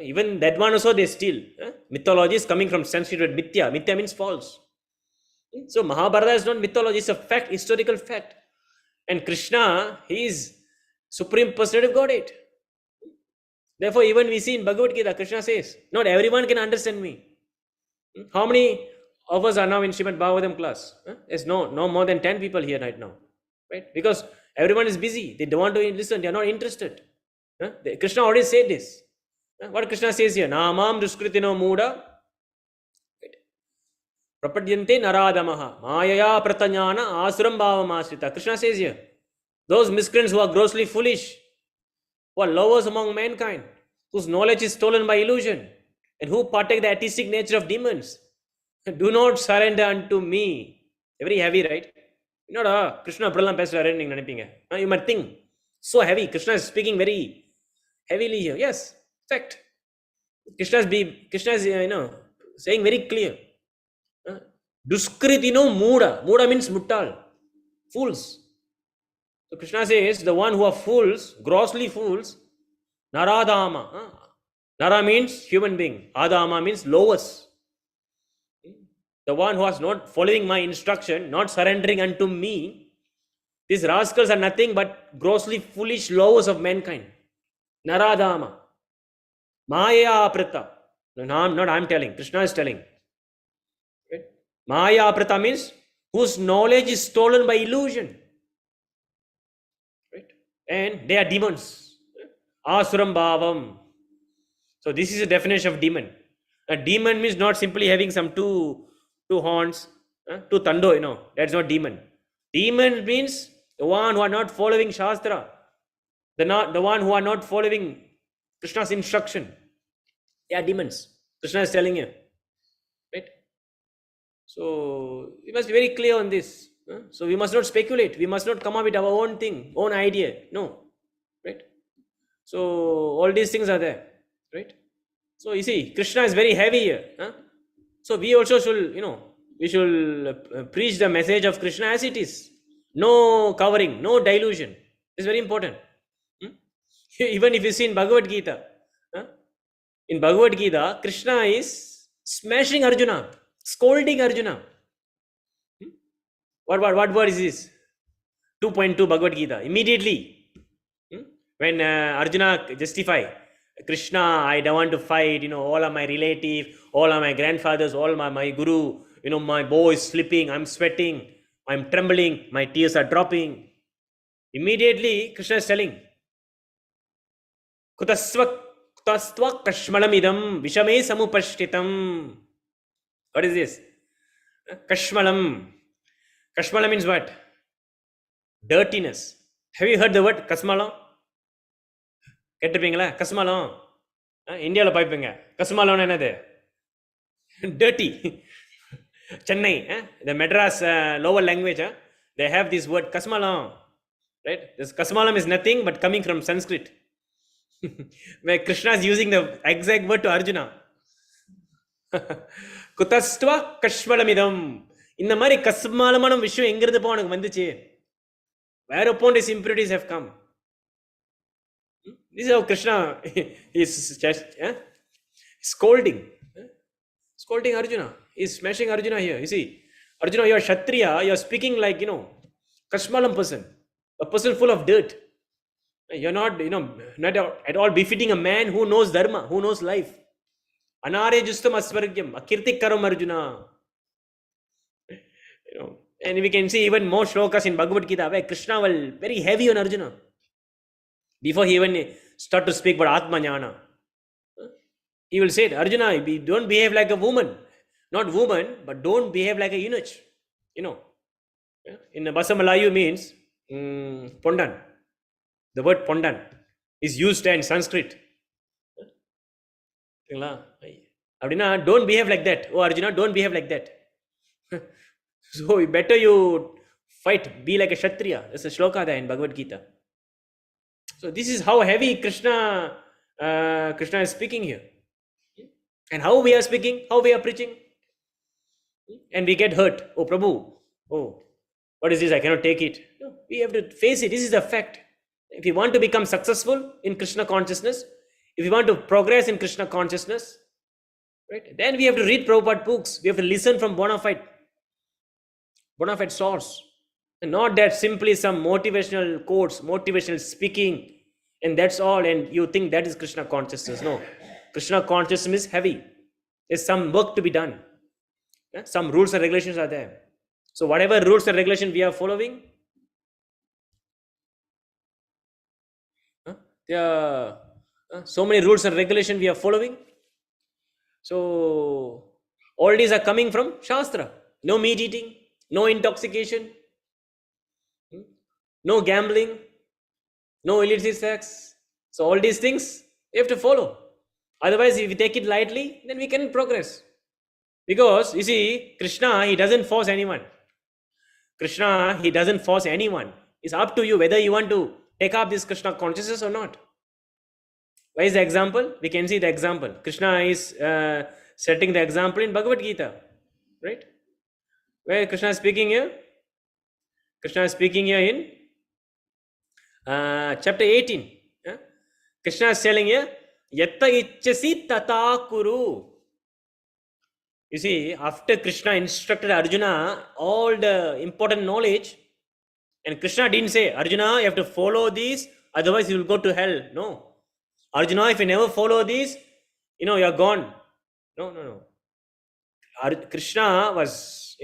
Even that one also they steal. Mythology is coming from Sanskrit word mithya means false. So Mahabharata is not mythology, it's a fact, historical fact. And Krishna, he is Supreme Personality of Godhead. Therefore, even we see in Bhagavad Gita, Krishna says, not everyone can understand me. How many of us are now in Srimad Bhagavatam class? There's no more than 10 people here right now. Right? Because everyone is busy. They don't want to listen. They are not interested. Krishna already said this. What Krishna says here? Namam duskritino muda prapadyante naradamaha mayaya pratanyana asuram bhavamasrita. Krishna says here, those miscreants who are grossly foolish, who are lowers among mankind, whose knowledge is stolen by illusion, and who partake the artistic nature of demons, do not surrender unto me. Very heavy, right? Krishna Prabhu Peswaran Nanipinga. You might think so heavy. Krishna is speaking very heavily here. Yes, fact. Krishna is saying very clear. Duskritino muda. Muda means muttal. Fools. So Krishna says the one who are fools, grossly fools, naradama. Nara means human being. Adama means lowest. The one who is not following my instruction, not surrendering unto me, these rascals are nothing but grossly foolish lowers of mankind. Naradama. Maya aprita. No, I'm telling. Krishna is telling. Okay? Maya aprita means whose knowledge is stolen by illusion. Right? And they are demons. Asuram bhavam. So this is a definition of demon. A demon means not simply having some two horns, two thando, that's not demon. Demon means the one who are not following Shastra, the one who are not following Krishna's instruction. They are demons. Krishna is telling you. Right? So we must be very clear on this. So we must not speculate. We must not come up with our own thing, own idea. No. Right? So all these things are there. Right? So you see, Krishna is very heavy here. So we also should, we should preach the message of Krishna as it is. No covering, no dilution. It's very important. Even if you see in Bhagavad Gita, in Bhagavad Gita, Krishna is smashing Arjuna, scolding Arjuna. What word is this? 2.2 Bhagavad Gita. Immediately, when Arjuna justify, Krishna, I don't want to fight, all of my relatives, all of my grandfathers, all my guru, my bow is slipping, I'm sweating, I'm trembling, my tears are dropping. Immediately, Krishna is telling, Kutasva kashmalam idam vishame samupashtitam. What is this? Kashmalam. Kashmalam means what? Dirtiness. Have you heard the word kasmalam? கேட்டிருப்பீங்களா கஸ்மாலம்? இந்தியாவில் பார்ப்பீங்க. கஸ்மாலம்னு என்னது? Dirty. Chennai, the Madras lower language, they have this word kasmalam. Right? This kasmalam is nothing but coming from Sanskrit. Where Krishna is using the exact word to Arjuna. Kutastva kashmalamidam. இந்த மாதிரி கஸ்மாலமான விஷயம் எங்கிருந்து போ உனக்கு வந்துச்சு? Whereupon these impurities have come. This is how Krishna is just scolding Arjuna. He's smashing Arjuna here. You see, Arjuna, you are Kshatriya, you are speaking like, Kashmalam person, a person full of dirt. You're not, not at all befitting a man who knows dharma, who knows life. Anare justam asvargyam, akirtikaram Arjuna. And we can see even more shlokas in Bhagavad Gita where Krishna will very heavy on Arjuna. Before he even start to speak about Atma Jnana, he will say, Arjuna, don't behave like a woman. Not woman, but don't behave like a eunuch. In Basamalayu means Pondan. The word Pondan is used in Sanskrit. Don't behave like that. Oh Arjuna, don't behave like that. So better you fight, be like a Kshatriya. There's a shloka there in Bhagavad Gita. So this is how heavy Krishna is speaking here. And how we are speaking, how we are preaching. And we get hurt. Oh Prabhu, what is this? I cannot take it. No, we have to face it. This is the fact. If you want to become successful in Krishna consciousness, if you want to progress in Krishna consciousness, right, then we have to read Prabhupada books. We have to listen from bona fide source. And not that simply some motivational quotes, motivational speaking, and that's all, and you think that is Krishna consciousness. No. Krishna consciousness is heavy. There's some work to be done. Some rules and regulations are there. So whatever rules and regulations we are following, there are so many rules and regulations we are following. So all these are coming from Shastra. No meat eating, no intoxication, no gambling, no illicit sex. So all these things we have to follow. Otherwise, if we take it lightly, then we can progress. Because, you see, Krishna, he doesn't force anyone. Krishna, he doesn't force anyone. It's up to you whether you want to take up this Krishna consciousness or not. Why is the example? We can see the example. Krishna is setting the example in Bhagavad Gita. Right? Where Krishna is speaking here? Krishna is speaking here in chapter 18. Krishna is telling here, Yatta ichchasi tata kuru. You see, after Krishna instructed Arjuna all the important knowledge, and Krishna didn't say, Arjuna, you have to follow this, otherwise you will go to hell. No. Arjuna, if you never follow this, you're gone. No. Krishna was,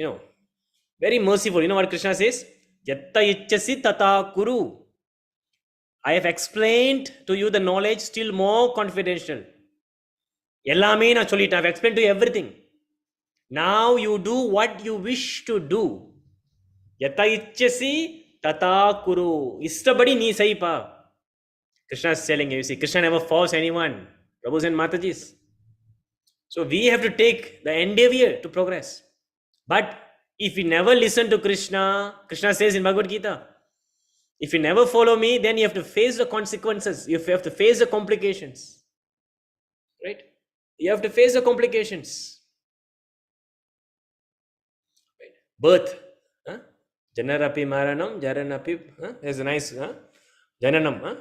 very merciful. You know what Krishna says? Yatta ichchasi tata kuru. I have explained to you the knowledge still more confidential. Ellame na sollita. I've explained to you everything. Now you do what you wish to do. Yata ichchasi tata kuru. Istabadi ni saipa. Krishna is telling you see, Krishna never forced anyone. Prabhus and Matajis. So we have to take the endeavor to progress. But if we never listen to Krishna, Krishna says in Bhagavad Gita, if you never follow me, then you have to face the consequences. You have to face the complications. Right? You have to face the complications. Right? Birth. Janarapi maranam, jaranapi. There's a nice jananam.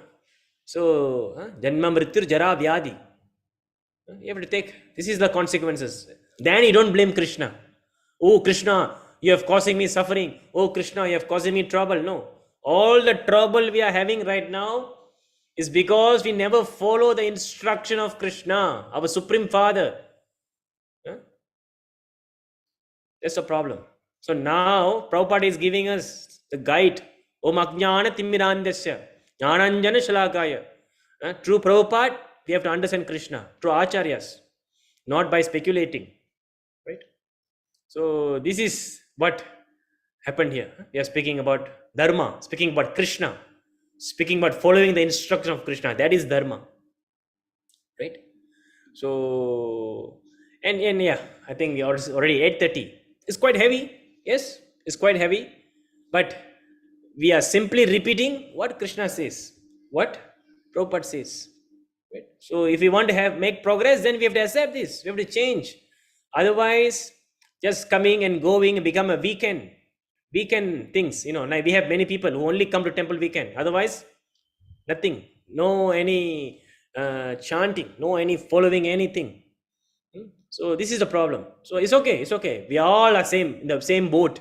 So, janma mrityur jara vyadi. You have to take, this is the consequences. Then you don't blame Krishna. Oh Krishna, you have causing me suffering. Oh Krishna, you have causing me trouble. No. All the trouble we are having right now is because we never follow the instruction of Krishna, our Supreme Father. That's the problem. So now Prabhupada is giving us the guide. Om Ajnana Timmirandasya Jnananjana Shalakaya. True Prabhupada, we have to understand Krishna. True Acharyas. Not by speculating. Right? So this is what happened here. We are speaking about Dharma, speaking about Krishna, speaking about following the instruction of Krishna. That is Dharma. Right? So, and yeah, I think we are already 8:30. It's quite heavy. Yes, it's quite heavy. But we are simply repeating what Krishna says, what Prabhupada says. Right? So if we want to make progress, then we have to accept this. We have to change. Otherwise, just coming and going become a weekend things. Now we have many people who only come to temple weekend. Otherwise, nothing. No any chanting. No any following anything. So this is the problem. So it's okay. It's okay. We all are in the same boat.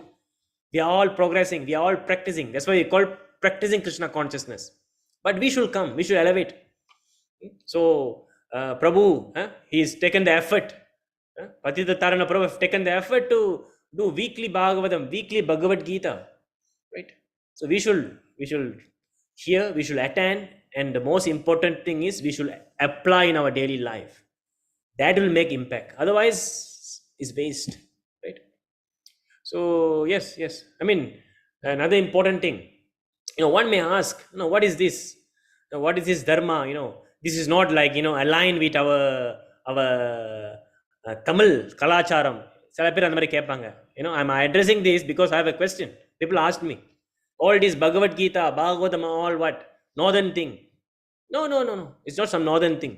We are all progressing. We are all practicing. That's why we call practicing Krishna consciousness. But we should come. We should elevate. So Prabhu, he's taken the effort. Patita Tarana Prabhu have taken the effort to do weekly Bhagavatam, weekly Bhagavad Gita. Right? So we should hear, we should attend, and the most important thing is we should apply in our daily life. That will make impact. Otherwise, it's waste. Right? So yes. I mean, another important thing. One may ask, what is this? What is this dharma? This is not like aligned with our Tamil kalacharam. சில பேர் அந்த மாதிரி கேட்பாங்க. I'm addressing this because I have a question. People ask me, all this Bhagavad Gita, Bhagavatam, all what? Northern thing. No. It's not some northern thing.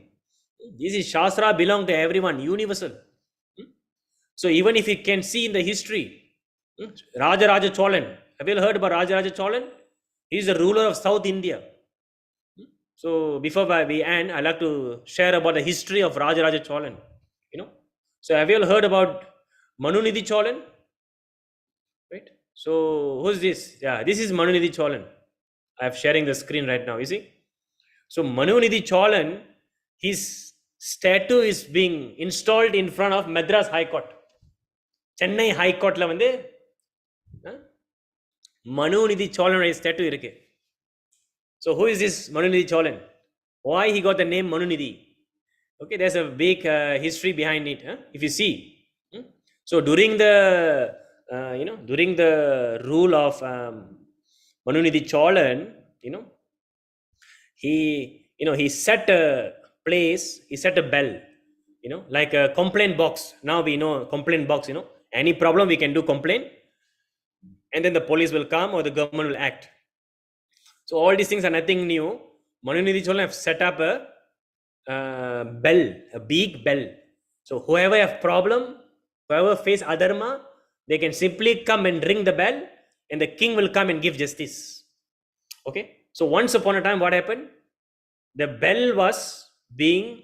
This is Shastra, belong to everyone, universal. So even if you can see in the history, Raja Cholan. Have you heard about Raja Cholan? He is the ruler of South India. So before we end, I'd like to share about the history of Raja Cholan. So have you all heard about Manunidhi Cholan? Right? So who's this? Yeah, this is Manunidhi Cholan. I'm sharing the screen right now, you see? So Manunidhi Cholan, his statue is being installed in front of Madras High Court. Chennai High Court la vande Manunidhi Cholan statue irukku. So who is this Manunidhi Cholan? Why he got the name Manunidhi? Okay, there's a big history behind it. If you see, so during the rule of Manunidhi Cholan, he set a place, he set a bell, like a complaint box. Now we know complaint box. Any problem we can do complaint, and then the police will come or the government will act. So all these things are nothing new. Manunidhi Cholan have set up a bell, a big bell. So whoever have problem, whoever face adharma, they can simply come and ring the bell, and the king will come and give justice. Okay. So once upon a time, what happened? The bell was being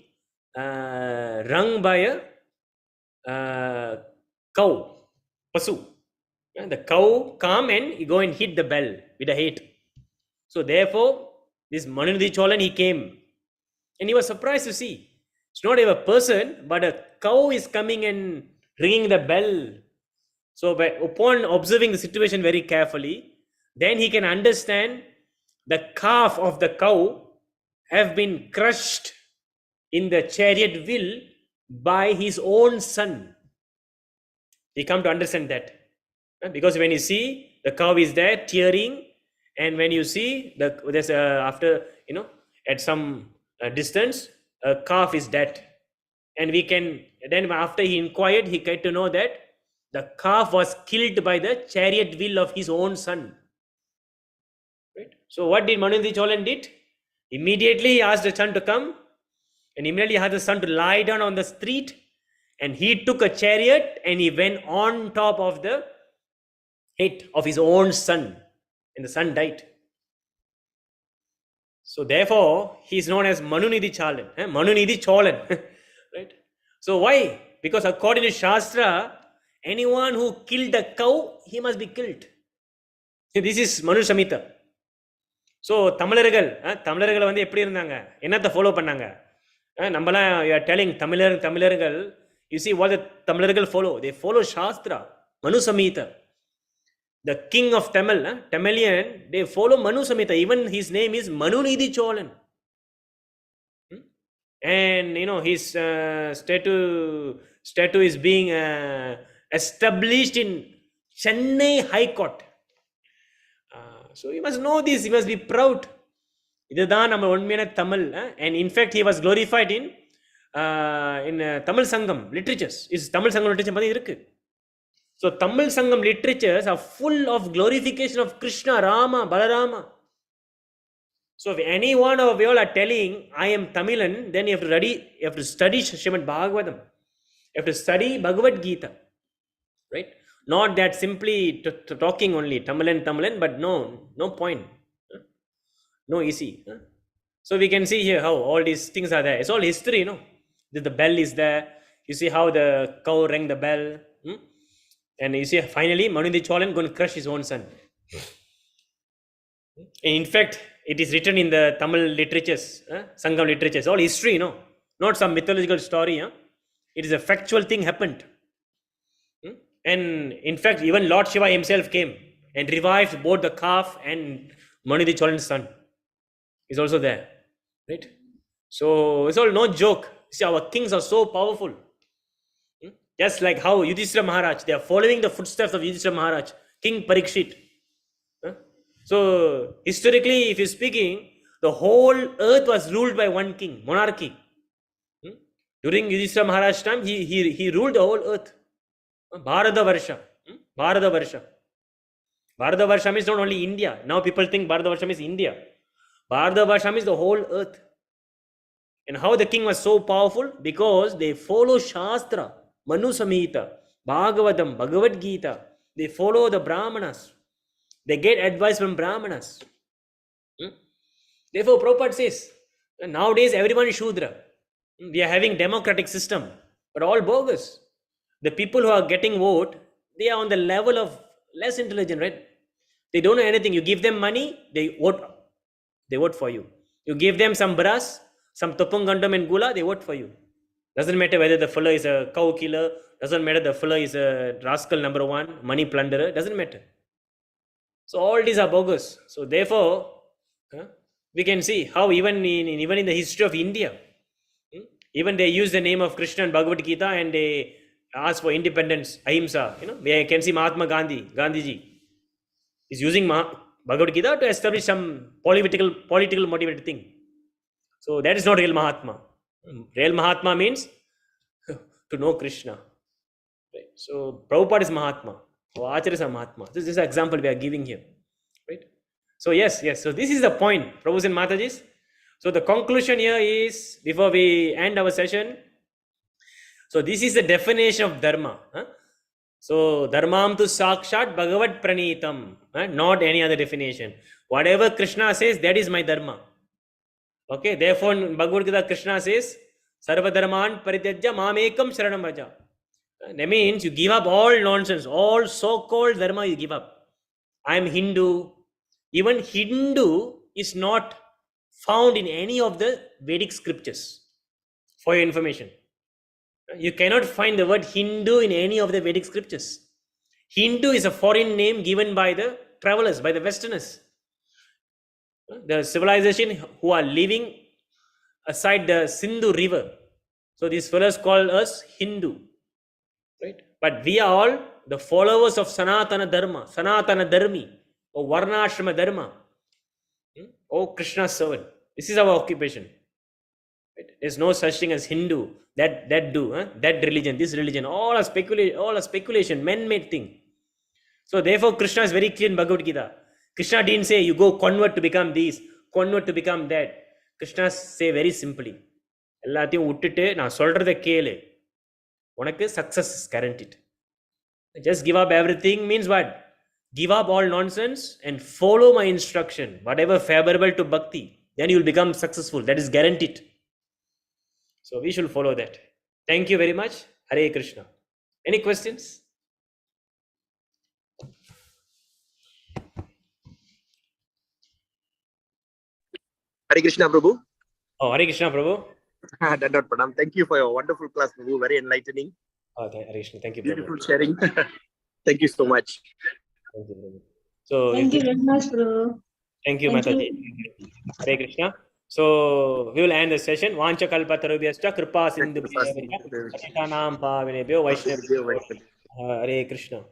rung by a cow, pasu. The cow come and go and hit the bell with a hate. So therefore, this Manunidhi Cholan, he came, and he was surprised to see it's not even a person, but a cow is coming and ringing the bell. So upon observing the situation very carefully, then he can understand the calf of the cow have been crushed in the chariot wheel by his own son. He come to understand that. Because when you see the cow is there tearing, and when you see there's after at some distance a calf is dead, and we can then after he inquired, he got to know that the calf was killed by the chariot wheel of his own son. Right? So what did Manunidhi Cholan did? Immediately he asked the son to come, and immediately he asked the son to lie down on the street, and he took a chariot and he went on top of the head of his own son, and the son died. So therefore he is known as Manunidhi Cholan. Manunidhi Cholan. Right? So why? Because according to Shastra, anyone who killed a cow, he must be killed. This is Manu Samhita. So தமிழர்கள் வந்து எப்படி இருந்தாங்க, என்னத்தை follow பண்ணாங்க? நம்மலாம் telling தமிழர்கள், you see what the தமிழர்கள் follow? They follow Shastra, Manu Samhita. The king of Tamil, Tamilian, they follow Manu Samhita. Even his name is Manunidhi Cholan. And his statue is being established in Chennai High Court. So you must know this, you must be proud. இதுதான் நம்ம உண்மையான Tamil. And in fact he was glorified in Tamil Sangam literatures. Is Tamil Sangam literature பத்தி இருக்கு. So Tamil Sangam literatures are full of glorification of Krishna, Rama, Balarama. So if any one of you all are telling I am Tamilan, then you have to study Srimad Bhagavatam. You have to study Bhagavad Gita, right? Not that simply talking only Tamilan, but no point. No easy. So we can see here how all these things are there. It's all history, you know. The bell is there. You see how the cow rang the bell. And you see finally Manudi Cholan going to crush his own son. In fact, it is written in the Tamil literatures, Sangam literatures, all history, you know. Not some mythological story. It is a factual thing happened. And in fact, even Lord Shiva himself came and revived both the calf and Manudi Cholan's son. Is also there, right? So it's all no joke. See, our kings are so powerful. Just like how Yudhishthira Maharaj, they are following the footsteps of Yudhishthira Maharaj, King Pariksit. So historically, if you're speaking, the whole earth was ruled by one king, monarchy. During Yudhishthira Maharaj's time, he ruled the whole earth. Bharatavarsha. Bharatavarsha means not only India. Now people think Bharatavarsha means India. Bharatavarsha is the whole earth. And how the king was so powerful? Because they follow Shastra, Manu Samhita, Bhagavatam, Bhagavad Gita. They follow the Brahmanas. They get advice from Brahmanas. Therefore, Prabhupada says, nowadays everyone is Shudra. We are having democratic system, but all bogus. The people who are getting vote, they are on the level of less intelligent, right? They don't know anything. You give them money, they vote for you. You give them some brass, some topungandam and gula, they vote for you. Doesn't matter whether the fellow is a cow killer, doesn't matter the fellow is a rascal number one, money plunderer, doesn't matter. So all these are bogus. So therefore, we can see how even in the history of India, even they use the name of Krishna and Bhagavad Gita and they ask for independence, ahimsa. You know, we can see Mahatma Gandhiji is using Bhagavad Gita to establish some political motivated thing. So that is not real Mahatma. Real Mahatma means to know Krishna. Right? So Prabhupada is Mahatma. Our Acharyas are Mahatma. This is an example we are giving here. Right? So yes. So this is the point, Prabhus and Matajis. So the conclusion here is, before we end our session, so this is the definition of Dharma. So Dharmam tu Sakshat Bhagavad Pranitam. Not any other definition. Whatever Krishna says, that is my Dharma. Okay, therefore in Bhagavad Gita Krishna says, Sarva Dharman Parityajya Mamekam Sharanam Vraja. That means you give up all nonsense, all so-called Dharma you give up. I am Hindu. Even Hindu is not found in any of the Vedic scriptures. For your information. You cannot find the word Hindu in any of the Vedic scriptures. Hindu is a foreign name given by the travelers, by the Westerners. The civilization who are living aside the Sindhu river. So these fellows call us Hindu. Right? But we are all the followers of Sanatana Dharma, Sanatana Dharmi, or Varnashrama Dharma. Oh, Krishna's servant. This is our occupation. Right? There's no such thing as Hindu, that religion, this religion, all are speculation, man-made thing. So therefore Krishna is very clear in Bhagavad Gita. Krishna didn't say you go convert to become this, convert to become that. Krishna say very simply, எல்லாத்தையும் விட்டுட்டு நான் சொல்றத கேளு, உனக்கு success is guaranteed. Just give up everything means what? Give up all nonsense and follow my instruction, whatever favorable to bhakti, then you will become successful. That is guaranteed. So we should follow that. Thank you very much. Hare Krishna. Any questions? Hare Krishna, Prabhu. Oh, Hare Krishna, Prabhu. Dandot Pranam. Thank you for your wonderful class, Prabhu. Very enlightening. Oh, Hare Krishna. Thank you, Beautiful Prabhu. sharing. Thank you so much. Thank you, Prabhu. So Thank you very much, bro. thank you, Thank Mataji. Hare Krishna. So we will end the session. Vancha kalpatarubhyascha kripa sindhu Patitanam pavinebhyo Vaishnavibhyo Hare Krishna.